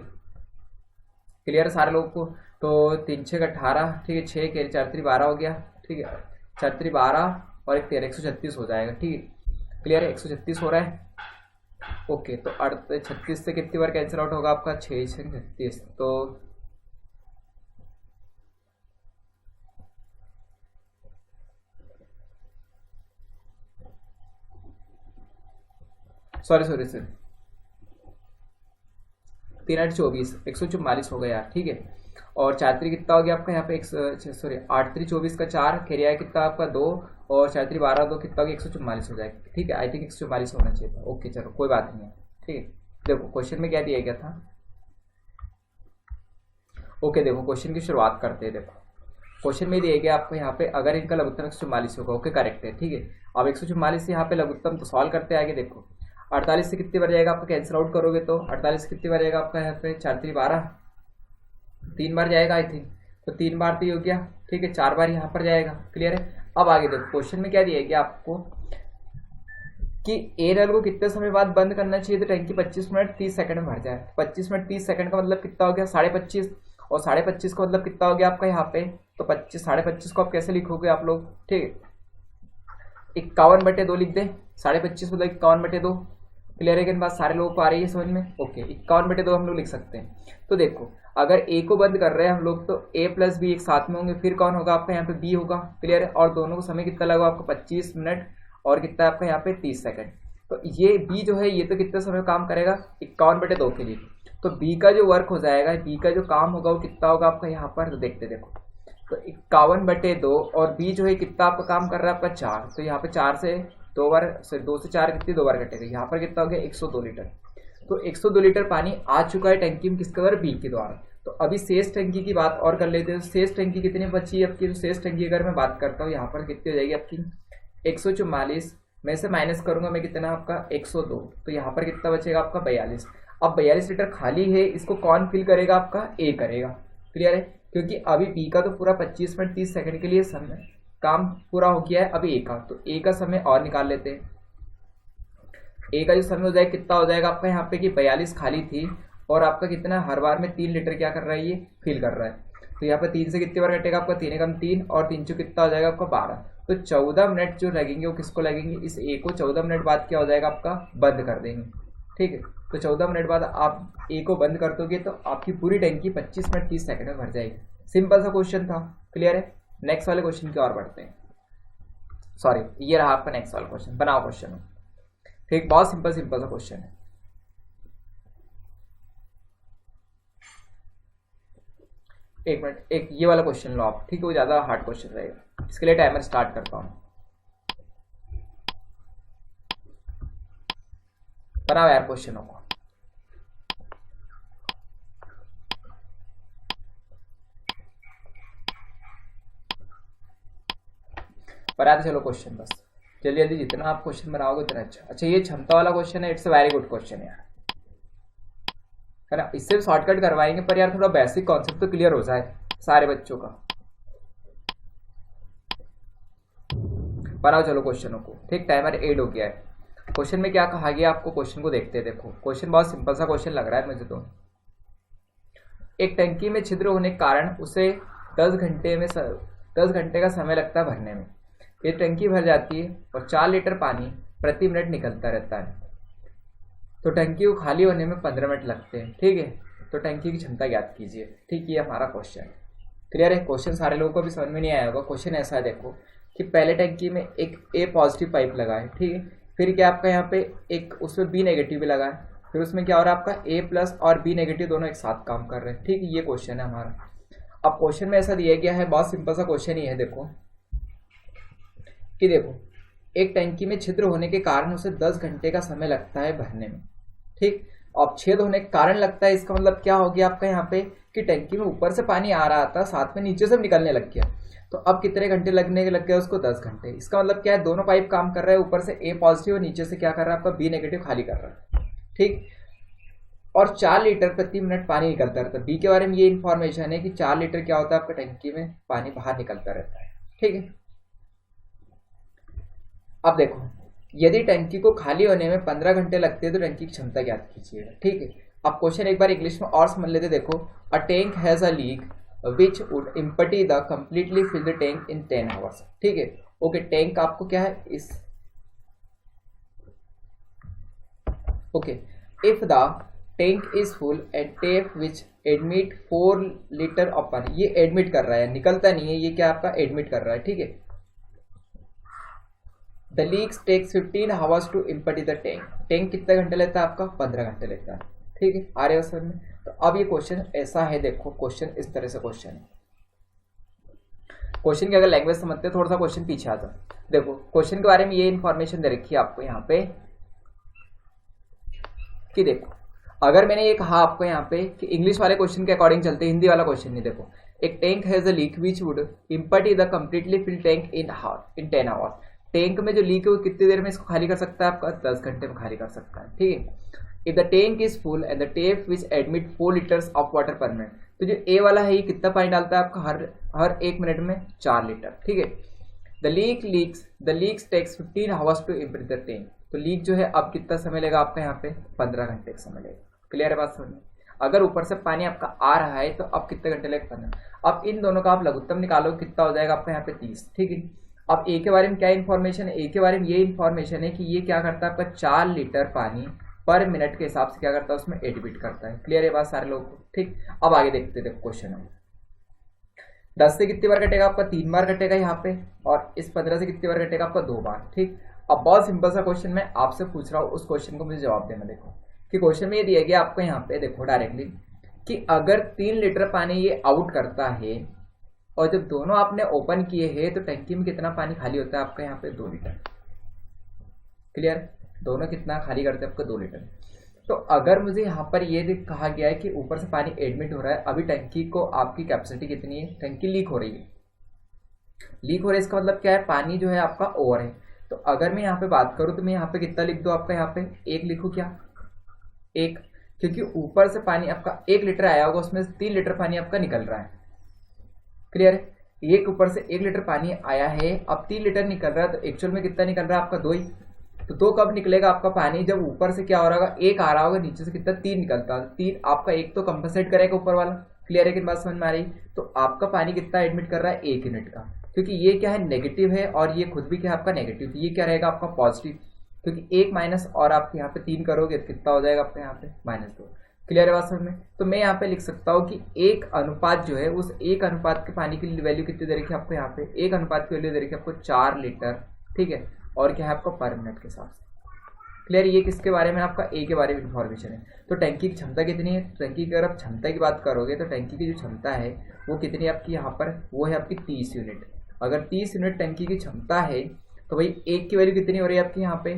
क्लियर सारे लोगों को? तो 3 6 18, ठीक है, 6 के 4 3 12 हो गया, ठीक है। 4 3 12 और एक 13, 136 हो जाएगा, ठीक है। क्लियर है, 136 हो रहा है, ओके। तो 36 से कितनी बार कैंसिल आउट होगा आपका, 6 6 36, तो सॉरी 3 8 24, 144 हो गया यार, ठीक है। और 4 3 कितना हो गया आपका यहाँ पे, सॉरी 8 3 24 का 4 खेरिया कितना आपका 2 और 4 3 12 2 कितना हो गया 144 हो जाएगा, ठीक है। आई थिंक 144 होना चाहिए था, ओके चलो कोई बात नहीं है, ठीक है। देखो क्वेश्चन में क्या दिया गया था, ओके देखो क्वेश्चन की शुरुआत करते हैं। देखो क्वेश्चन में दिया गया आपको यहाँ पे, अगर इनका लघुत्तम 144 होगा, ओके करेक्ट है, ठीक है। अब 144 से यहाँ पे लघुत्तम तो सॉल्व करते आगे। देखो 48 से कितनी बार जाएगा आपका, कैंसिल आउट करोगे तो 48 से कितनी बार जाएगा आपका यहाँ पे, 4 3 12, 3 बार जाएगा आई थिंक, तो 3 बार तो ये हो गया, ठीक है। 4 बार यहाँ पर जाएगा, क्लियर है। अब आगे देखो क्वेश्चन में क्या दिया गया आपको कि ए नल को कितने समय बाद बंद करना चाहिए तो टैंकी 25 मिनट 30 सेकंड में भर जाए। 25 मिनट 30 सेकंड का मतलब कितना हो गया, 25.5, और 25.5 का मतलब कितना हो गया आपका यहाँ पे, तो 25 25.5 को आप कैसे लिखोगे आप लोग, ठीक है। 51/2 लिख दे, 25.5 मतलब 51/2, क्लियर है कि बात सारे लोगों को आ रही है समझ में, ओके। 51/2 हम लोग लिख सकते हैं। तो देखो अगर ए को बंद कर रहे हैं हम लोग तो ए प्लस बी एक साथ में होंगे, फिर कौन होगा आपका यहाँ पे, बी होगा, क्लियर है। और दोनों को समय कितना लगा आपको 25 मिनट और कितना आपका यहाँ पे 30 सेकंड। तो ये बी जो है ये तो कितने समय काम करेगा, 51/2 के लिए। तो बी का जो वर्क हो जाएगा, बी का जो काम होगा वो कितना होगा आपका यहाँ पर, तो देखते देखो, तो 51/2 और बी जो है कितना आपका काम कर रहा है आपका 4, तो यहाँ पे 4 से 2 बार, 2 से 4 कितनी 2 बार कटेगा, यहाँ पर कितना हो गया 102 लीटर। तो 102 लीटर पानी आ चुका है टंकी में किसके द्वारा, बी के द्वारा। तो अभी शेष टंकी की बात और कर लेते हैं। शेष टंकी कितनी बची है आपकी, शेष टंकी अगर मैं बात करता हूँ यहाँ पर कितनी हो जाएगी आपकी 144 में से माइनस करूंगा मैं कितना आपका 102, तो यहाँ पर कितना बचेगा आपका 42। अब 42 लीटर खाली है, इसको कौन फिल करेगा आपका, ए करेगा, क्लियर है। क्योंकि अभी बी का तो पूरा 25 मिनट 30 सेकंड के लिए समय काम पूरा हो गया है, अभी ए का, तो ए का समय और निकाल लेते हैं। ए का जो समय हो जाएगा कितना हो जाएगा आपका यहाँ पे कि 42 खाली थी और आपका कितना हर बार में 3 लीटर क्या कर रहा है ये फिल कर रहा है। तो यहाँ पे 3 से कितनी बार कटेगा आपका, 3 एकम 3 और 3 कितना हो जाएगा आपका 12। तो 14 मिनट जो लगेंगे वो किसको लगेंगे, इस ए को 14 मिनट बाद क्या हो जाएगा आपका बंद कर देंगे, ठीक है। तो 14 मिनट बाद आप ए को बंद कर दोगे तो आपकी पूरी टंकी 25 मिनट 30 सेकंड में भर जाएगी। सिंपल सा क्वेश्चन था, क्लियर है। नेक्स्ट वाले क्वेश्चन की ओर बढ़ते हैं। सॉरी, ये रहा आपका नेक्स्ट वाला क्वेश्चन। बनाओ क्वेश्चन। ठीक, बहुत सिंपल सा क्वेश्चन है। एक मिनट, एक ये वाला क्वेश्चन लो आप, ठीक है, वो ज्यादा हार्ड क्वेश्चन रहेगा। इसके लिए टाइमर स्टार्ट करता हूँ। बनाओ यार क्वेश्चनों को। बनाते चलो क्वेश्चन, बस जल्दी जल्दी, जितना आप क्वेश्चन बनाओगे उतना अच्छा। अच्छा, ये क्षमता वाला क्वेश्चन है, it's a very good question यार, है ना। इससे भी शॉर्टकट करवाएंगे, पर यार थोड़ा बेसिक कॉन्सेप्ट तो क्लियर हो जाए सारे बच्चों का। बनाओ चलो क्वेश्चनों को। ठीक, टाइमर एड हो गया है। क्वेश्चन में क्या कहा गया आपको, क्वेश्चन को देखते हैं। देखो क्वेश्चन बहुत सिंपल सा क्वेश्चन लग रहा है मुझे तो। एक टंकी में छिद्र होने के कारण उसे 10 घंटे का समय लगता है भरने में। ये टंकी भर जाती है और 4 लीटर पानी प्रति मिनट निकलता रहता है, तो टंकी को खाली होने में 15 मिनट लगते हैं। ठीक है, तो टंकी की क्षमता ज्ञात कीजिए। ठीक, ये हमारा क्वेश्चन है। क्लियर है? क्वेश्चन सारे लोगों को भी समझ में नहीं आया होगा। क्वेश्चन ऐसा है, देखो कि पहले टंकी में एक ए पॉजिटिव पाइप लगा है, ठीक है, फिर क्या आपका यहाँ पे एक उसमें बी नेगेटिव भी लगा है, फिर उसमें क्या हो रहा है आपका ए प्लस और बी नेगेटिव दोनों एक साथ काम कर रहे हैं। ठीक, ये क्वेश्चन है हमारा। अब क्वेश्चन में ऐसा दिया गया है, बहुत सिंपल सा क्वेश्चन ही है। देखो कि देखो एक टंकी में छिद्र होने के कारण उसे 10 घंटे का समय लगता है भरने में। ठीक, अब छेद होने के कारण लगता है, इसका मतलब क्या हो गया आपका यहाँ पे कि टंकी में ऊपर से पानी आ रहा था, साथ में नीचे से निकलने लग गया, तो अब कितने घंटे लगने लग गए उसको, 10 घंटे। इसका मतलब क्या है, दोनों पाइप काम कर रहे हैं, ऊपर से ए पॉजिटिव और नीचे से क्या कर रहा है आपका बी नेगेटिव खाली कर रहा है। ठीक, और 4 लीटर प्रति मिनट पानी निकलता रहता है। बी के बारे में ये इन्फॉर्मेशन है कि 4 लीटर क्या होता है आपका टंकी में पानी बाहर निकलता रहता है। ठीक है, अब देखो यदि टंकी को खाली होने में 15 घंटे लगते हैं तो टंकी की क्षमता ज्ञात कीजिएगा। ठीक है, अब क्वेश्चन एक बार इंग्लिश में और समझ लेते। देखो, a tank has a leak which would empty the completely fill the tank in 10 hours. ठीक है, ओके, टैंक आपको क्या है इस, okay, if the tank is full and tap which admit 4 litre of पानी, ये एडमिट कर रहा है, निकलता नहीं है, ये क्या आपका एडमिट कर रहा है। ठीक है, the leaks takes 15 hours to empty the tank. Tank कितने घंटे लेता है आपका, 15 घंटे लेता है। ठीक है, आ रहे हो समझ में? तो अब ये क्वेश्चन ऐसा है, देखो क्वेश्चन इस तरह से क्वेश्चन है। क्वेश्चन की अगर लैंग्वेज समझते हैं, थोड़ा सा क्वेश्चन पीछे आता। देखो क्वेश्चन के बारे में ये इन्फॉर्मेशन दे रखी है आपको यहाँ पे कि देखो, अगर मैंने ये कहा आपको यहाँ पे कि इंग्लिश वाले क्वेश्चन के अकॉर्डिंग चलते, हिंदी वाला क्वेश्चन नहीं। देखो, एक tank has a leak which would empty the completely fill tank in 10 hours. Tank में जो लीक है वो कितनी देर में इसको खाली कर सकता है आपका, 10 घंटे में खाली कर सकता है। ठीक है, if the tank is full and the tape which admit 4 litres of water पर मिनट, तो जो ए वाला है ये कितना पानी डालता है आपका, हर 1 मिनट में 4 लीटर। ठीक है, the leaks takes 15 hours to empty the tank, तो लीक जो है अब कितना समय लेगा आपका यहाँ पे, 15 घंटे का समय लेगा। क्लियर है बात समझ में? अगर ऊपर से पानी आपका आ रहा है तो अब कितने घंटे लगेगा, 15। अब इन दोनों का आप लघुत्तम निकालो, कितना हो जाएगा आपका यहाँ पे 30। ठीक है, अब ए के बारे में क्या इन्फॉर्मेशन है, ए के बारे में ये इन्फॉर्मेशन है कि ये क्या करता है आपका 4 लीटर पानी पर मिनट के हिसाब से क्या करता है उसमें एडमिट करता है। क्लियर है बात सारे लोगों को? ठीक, अब आगे देखते देखो क्वेश्चन है 10 से कितनी बार कटेगा आपका, 3 बार कटेगा यहाँ पे, और इस 15 से कितनी बार कटेगा आपका, 2 बार। ठीक, अब बहुत सिंपल सा क्वेश्चन मैं आपसे पूछ रहा हूँ, उस क्वेश्चन को मुझे जवाब देना। देखो कि क्वेश्चन में ये दिया गया आपको यहाँ पे, देखो डायरेक्टली कि अगर 3 लीटर पानी ये आउट करता है और जब दोनों आपने ओपन किए हैं तो टंकी में कितना पानी खाली होता है आपका यहाँ पे, 2 लीटर। क्लियर, दोनों कितना खाली करते हैं आपका, 2 लीटर। तो अगर मुझे यहाँ पर ये कहा गया है कि ऊपर से पानी एडमिट हो रहा है, अभी टंकी को आपकी कैपेसिटी कितनी है, टंकी लीक हो रही है, लीक हो रही है, इसका मतलब क्या है, पानी जो है आपका ओवर है। तो अगर मैं यहाँ पे बात करूँ तो मैं यहाँ पे कितना लिख दूँ आपका, यहाँ पे 1 लिखूँ क्या, 1, क्योंकि ऊपर से पानी आपका 1 लीटर आया होगा, उसमें से 3 लीटर पानी आपका निकल रहा है। क्लियर है, एक ऊपर से 1 लीटर पानी आया है, अब 3 लीटर निकल रहा है, तो एक्चुअल में कितना निकल रहा है आपका, 2 ही। तो 2 कब निकलेगा आपका पानी, जब ऊपर से क्या हो रहा होगा, 1 आ रहा होगा, नीचे से कितना 3 निकलता है, 3 आपका 1 तो कंपनसेट करेगा ऊपर वाला। क्लियर है कि बात समझ में आ रही? तो आपका पानी कितना एडमिट कर रहा है, 1 यूनिट का, क्योंकि ये क्या है नेगेटिव है और ये खुद भी क्या है आपका नेगेटिव, ये क्या रहेगा आपका पॉजिटिव, क्योंकि 1 माइनस और आप यहाँ पे 3 करोगे तो कितना हो जाएगा आपका यहाँ पे -2। क्लियर है बात समझ में? तो मैं यहाँ पे लिख सकता हूँ कि एक अनुपात जो है उस एक अनुपात के पानी की वैल्यू कितनी दे रखी है आपको, यहाँ पे एक अनुपात की वैल्यू दे रखी है आपको 4 लीटर, ठीक है, और क्या है आपका पर मिनट के हिसाब से। क्लियर? ये किसके बारे में, आपका ए के बारे में इन्फॉर्मेशन है। तो टंकी की क्षमता कितनी है, टंकी की अगर आप क्षमता की बात करोगे तो टंकी की जो क्षमता है वो कितनी है आपकी यहाँ पर, वो है आपकी 30 यूनिट। अगर 30 यूनिट टंकी की क्षमता है तो भाई एक की वैल्यू कितनी हो रही है आपकी यहाँ पे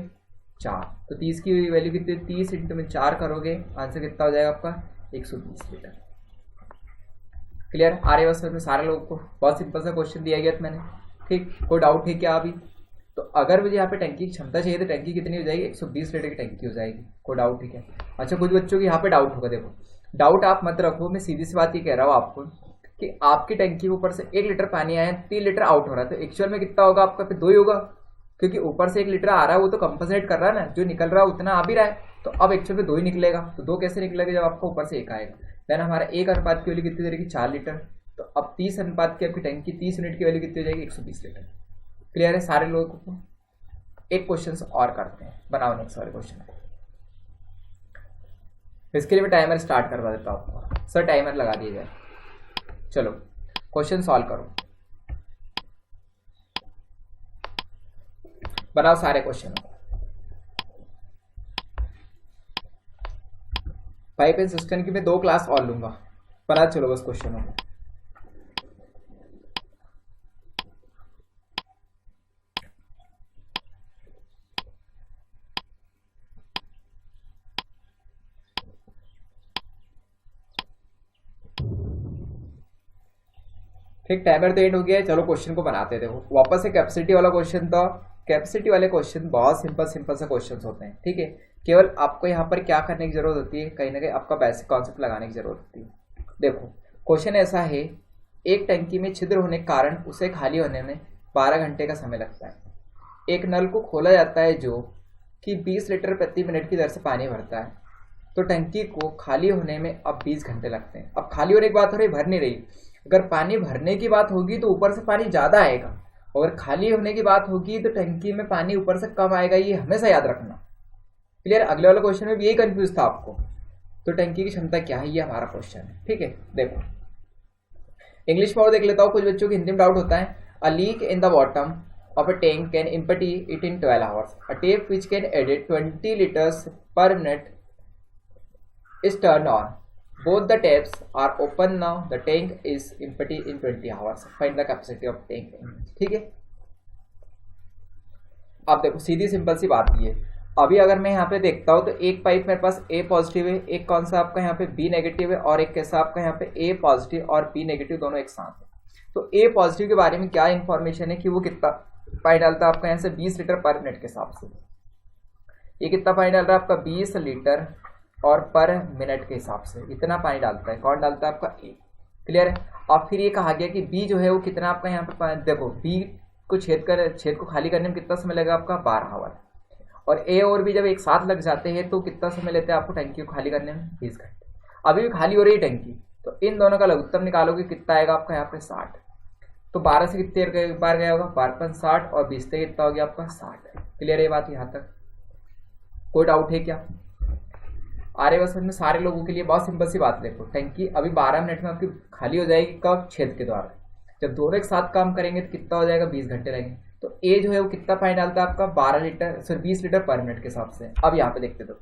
4, तो 30 की वैल्यू कितनी, 30 इंटू में 4 करोगे आंसर कितना हो जाएगा आपका 120 लीटर। क्लियर? आ रही बस में सारे लोगों को? बहुत सिंपल सा क्वेश्चन दिया गया था मैंने, ठीक। कोई डाउट है क्या अभी? तो अगर मुझे यहाँ पे टंकी की क्षमता चाहिए तो टंकी कितनी हो जाएगी, 120 लीटर की टंकी हो जाएगी। कोई डाउट है क्या? अच्छा, कुछ बच्चों की यहाँ पे डाउट होगा, देखो डाउट आप मत रखो, मैं सीधी सी बात ये कह रहा हूँ आपको कि आपकी टंकी के ऊपर से 1 लीटर पानी आया, 3 लीटर आउट हो रहा है, तो एक्चुअल में कितना होगा आपका, फिर 2 ही होगा, क्योंकि ऊपर से 1 लीटर आ रहा है वो तो कंपनसेट कर रहा है ना, जो निकल रहा है उतना आ भी रहा है, तो अब एक्चुअल में 2 ही निकलेगा। तो 2 कैसे निकलेगा, जब आपका ऊपर से 1 आएगा। देन हमारा एक अनुपात की वैल्यू कितनी दे रही, 4 लीटर, तो अब 30 अनुपात की आपकी टंकी 30 यूनिट की वैल्यू कितनी हो जाएगी, 120 लीटर। क्लियर है सारे लोगों को? एक क्वेश्चन और करते हैं, बनाओ नेक्स्ट वाले क्वेश्चन। इसके लिए मैं टाइमर स्टार्ट करवा देता हूँ आपको। सर टाइमर लगा दिया जाए, चलो क्वेश्चन सॉल्व करो, बनाओ सारे क्वेश्चन। पाइप एंड सिस्टम की मैं 2 क्लास और लूंगा, बना चलो बस क्वेश्चन हो। ठीक, टाइमर तो एंड हो गया है, चलो क्वेश्चन को बनाते थे। वापस से कैपेसिटी वाला क्वेश्चन था। कैपेसिटी वाले क्वेश्चन बहुत सिंपल से क्वेश्चन होते हैं, ठीक है। केवल आपको यहाँ पर क्या करने की जरूरत होती है, कहीं ना कहीं आपका बेसिक कॉन्सेप्ट लगाने की जरूरत होती है। देखो क्वेश्चन ऐसा है, एक टंकी में छिद्र होने के कारण उसे खाली होने में 12 घंटे का समय लगता है। एक नल को खोला जाता है जो कि 20 लीटर प्रति मिनट की दर से पानी भरता है, तो टंकी को खाली होने में अब 20 घंटे लगते हैं। अब खाली होने की बात हो रही, भर नहीं रही। अगर पानी भरने की बात होगी तो ऊपर से पानी ज़्यादा आएगा, और खाली होने की बात होगी तो टंकी में पानी ऊपर से कम आएगा, ये हमेशा याद रखना। क्लियर? अगले वाले क्वेश्चन में भी यही कंफ्यूज था आपको। तो टंकी की क्षमता क्या है, ये हमारा क्वेश्चन है, ठीक है। देखो इंग्लिश में और देख लेता हूँ, कुछ बच्चों को हिंदी में डाउट होता है। A leak in the bottom of a tank can empty it in 12 hours. A tap which can edit 20 liters per minute is turned on. Both the taps are open now. The tank is empty in 20 hours. Find the capacity of tank. ठीक है। अब देखो सीधी simple सी बात ये, अभी अगर मैं यहाँ पे देखता हूँ तो एक पाइप मेरे पास A पॉजिटिव है, एक कौन सा आपका यहाँ पे B नेगेटिव है, और एक कैसा आपका यहाँ पे A पॉजिटिव और B नेगेटिव दोनों एक साथ है। तो A पॉजिटिव के बारे में क्या इन्फॉर्मेशन है कि वो कितना पानी डालता है आपका यहाँ से 20 लीटर पर मिनट के हिसाब से। ये कितना पानी डाल रहा है आपका 20 लीटर और पर मिनट के हिसाब से इतना पानी डालता है। कौन डालता है आपका ए। क्लियर है। और फिर ये कहा गया कि बी जो है वो कितना आपका यहाँ पे, देखो बी को छेद को खाली करने में कितना समय लगेगा आपका 12 आवर, और ए और बी जब एक साथ लग जाते हैं तो कितना समय लेते हैं आपको टंकी को खाली करने में 20 घंटे। अभी भी खाली हो रही है टंकी, तो इन दोनों का लघुत्तम निकालोगे कितना आएगा आपका यहाँ पे 60। तो 12 से कितने बार गया होगा, 12 60 और 20 से कितना हो गया आपका 60। क्लियर है बात यहाँ तक? कोई डाउट है क्या? आ रहे बस में सारे लोगों के लिए बहुत सिंपल सी बात। देखो टंकी अभी 12 मिनट में आपकी खाली हो जाएगी, कब? छेद के द्वारा। जब दोनों एक साथ काम करेंगे तो कितना हो जाएगा, 20 घंटे लगेंगे। तो ए जो है वो कितना पानी डालता है आपका 20 लीटर पर मिनट के हिसाब से। अब यहाँ पे देखते, तो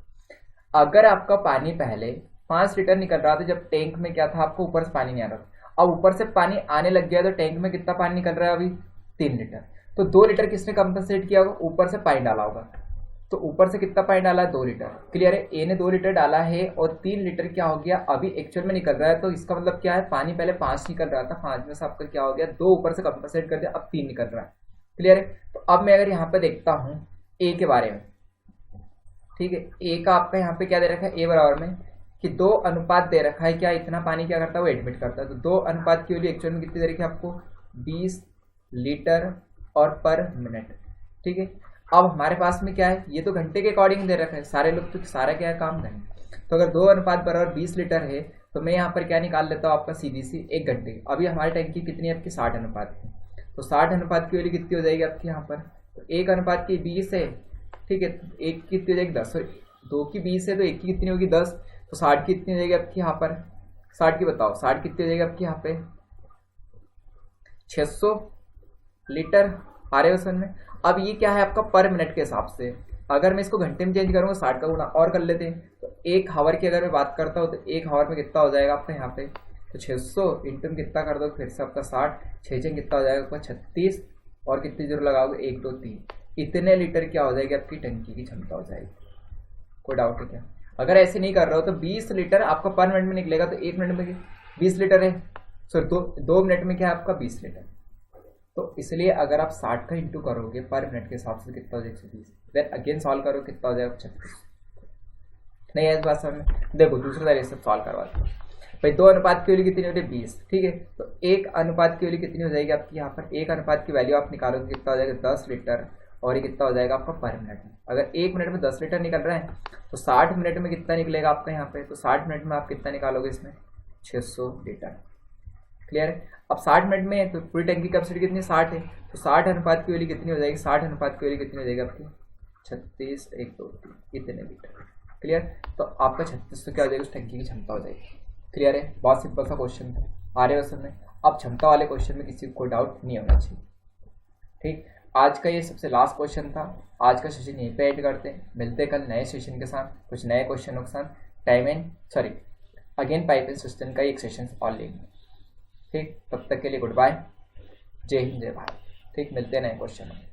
अगर आपका पानी पहले 5 लीटर निकल रहा था, जब टैंक में क्या था आपको ऊपर से पानी नहीं आ रहा था, अब ऊपर से पानी आने लग गया तो टैंक में कितना पानी निकल रहा है अभी 3 लीटर। तो 2 लीटर किसने कंपनसेट किया होगा, ऊपर से पानी डाला होगा। तो ऊपर से कितना पानी डाला है, 2 लीटर। क्लियर है। ए ने 2 लीटर डाला है और 3 लीटर क्या हो गया अभी एक्चुअल में निकल रहा है। तो इसका मतलब क्या है, पानी पहले 5 निकल रहा था, 5 में से आपका क्या हो गया 2 ऊपर से कंपनसेट कर दिया, अब 3 निकल रहा है। क्लियर है। तो अब मैं अगर यहाँ पे देखता हूँ ए के बारे में, ठीक है, ए का आपका यहाँ पे क्या दे रखा है, ए बराबर में कि 2 अनुपात दे रखा है, क्या इतना पानी क्या करता है वो एडमिट करता है। तो 2 अनुपात की वैल्यू एक्चुअल में कितनी दे रखी है आपको, 20 लीटर और पर मिनट। ठीक है। अब हमारे पास में क्या है, ये तो घंटे के अकॉर्डिंग दे रखा है, सारे लोग तो सारा क्या है काम घंटे। तो अगर 2 अनुपात बराबर 20 लीटर है तो मैं यहाँ पर क्या निकाल लेता हूँ आपका सीधी सी 1 घंटे। अभी हमारी टंकी कितनी है आपकी 60 अनुपात की, तो 60 अनुपात की वैल्यू कितनी हो जाएगी आपकी यहाँ पर, तो 1 अनुपात की 20 है, ठीक है, 1 की कितनी हो जाएगी 10, 2 की 20 है तो 1 की कितनी होगी 10। तो 60 की कितनी हो जाएगी आपकी यहाँ पर, 60 की बताओ, 60 कितनी हो जाएगी आपकी यहाँ पे 600 लीटर। आ रहे हो समझ में। अब ये क्या है आपका पर मिनट के हिसाब से, अगर मैं इसको घंटे में चेंज करूँगा 60 का गुना और कर लेते हैं, तो 1 हावर की अगर मैं बात करता हूँ तो 1 हावर में कितना हो जाएगा आपका यहाँ पे, तो 600 इंटू में कितना कर दो फिर से आपका 60, 6 कितना हो जाएगा आपका 36, और कितनी जरूर लगाओगे 1 2 3, इतने लीटर क्या हो जाएगी आपकी टंकी की क्षमता हो जाएगी। कोई डाउट है क्या? अगर ऐसे नहीं कर रहे हो तो 20 लीटर आपका पर मिनट में निकलेगा, तो 1 मिनट में 20 लीटर है, सॉरी 2 मिनट में क्या है आपका 20 लीटर। तो इसलिए अगर आप 60 का इंटू करोगे पर मिनट के हिसाब से कितना हो जाएगा 120, देन अगेन सॉल्व करो कितना हो जाएगा 36। नहीं है इस बात समझ में? देखो दूसरे तरीके से सॉल्व करवाते हैं भाई। 2 अनुपात की वैल्यू कितनी होती है 20, ठीक है। तो 1 अनुपात की वैल्यू कितनी हो जाएगी आपकी यहाँ पर, 1 अनुपात की वैल्यू आप निकालोगे कितना हो जाएगा 10 लीटर, और ये कितना हो जाएगा आपका पर मिनट में। अगर 1 मिनट में 10 लीटर निकल रहा है तो 60 मिनट में कितना निकलेगा आपका यहाँ पे, तो 60 मिनट में आप कितना निकालोगे इसमें 600 लीटर। क्लियर है। अब 60 मिनट में तो पूरी टंकी कैपेसिटी कितनी 60 है, तो 60 अनुपात की वैल्यू कितनी हो जाएगी, 60 अनुपात की वैल्यू कितनी हो जाएगी आपकी 36 1 2 3 इतने लीटर। क्लियर। तो आपका 36 तो क्या हो जाएगी उस टंकी की क्षमता हो जाएगी। क्लियर है। बहुत सिंपल सा क्वेश्चन था, आ रहे हो समझ। अब क्षमता वाले क्वेश्चन में किसी को कोई डाउट नहीं होना चाहिए। ठीक, आज का ये सबसे लास्ट क्वेश्चन था। आज का सेशन यहीं पे एड करते हैं, मिलते हैं कल नए सेशन के साथ, कुछ नए क्वेश्चनों के साथ। Time and again pipe and system का एक सेशन और लेंगे। ठीक, तब तक के लिए गुड बाय, जय हिंद जय भारत। ठीक, मिलते हैं नए क्वेश्चन में।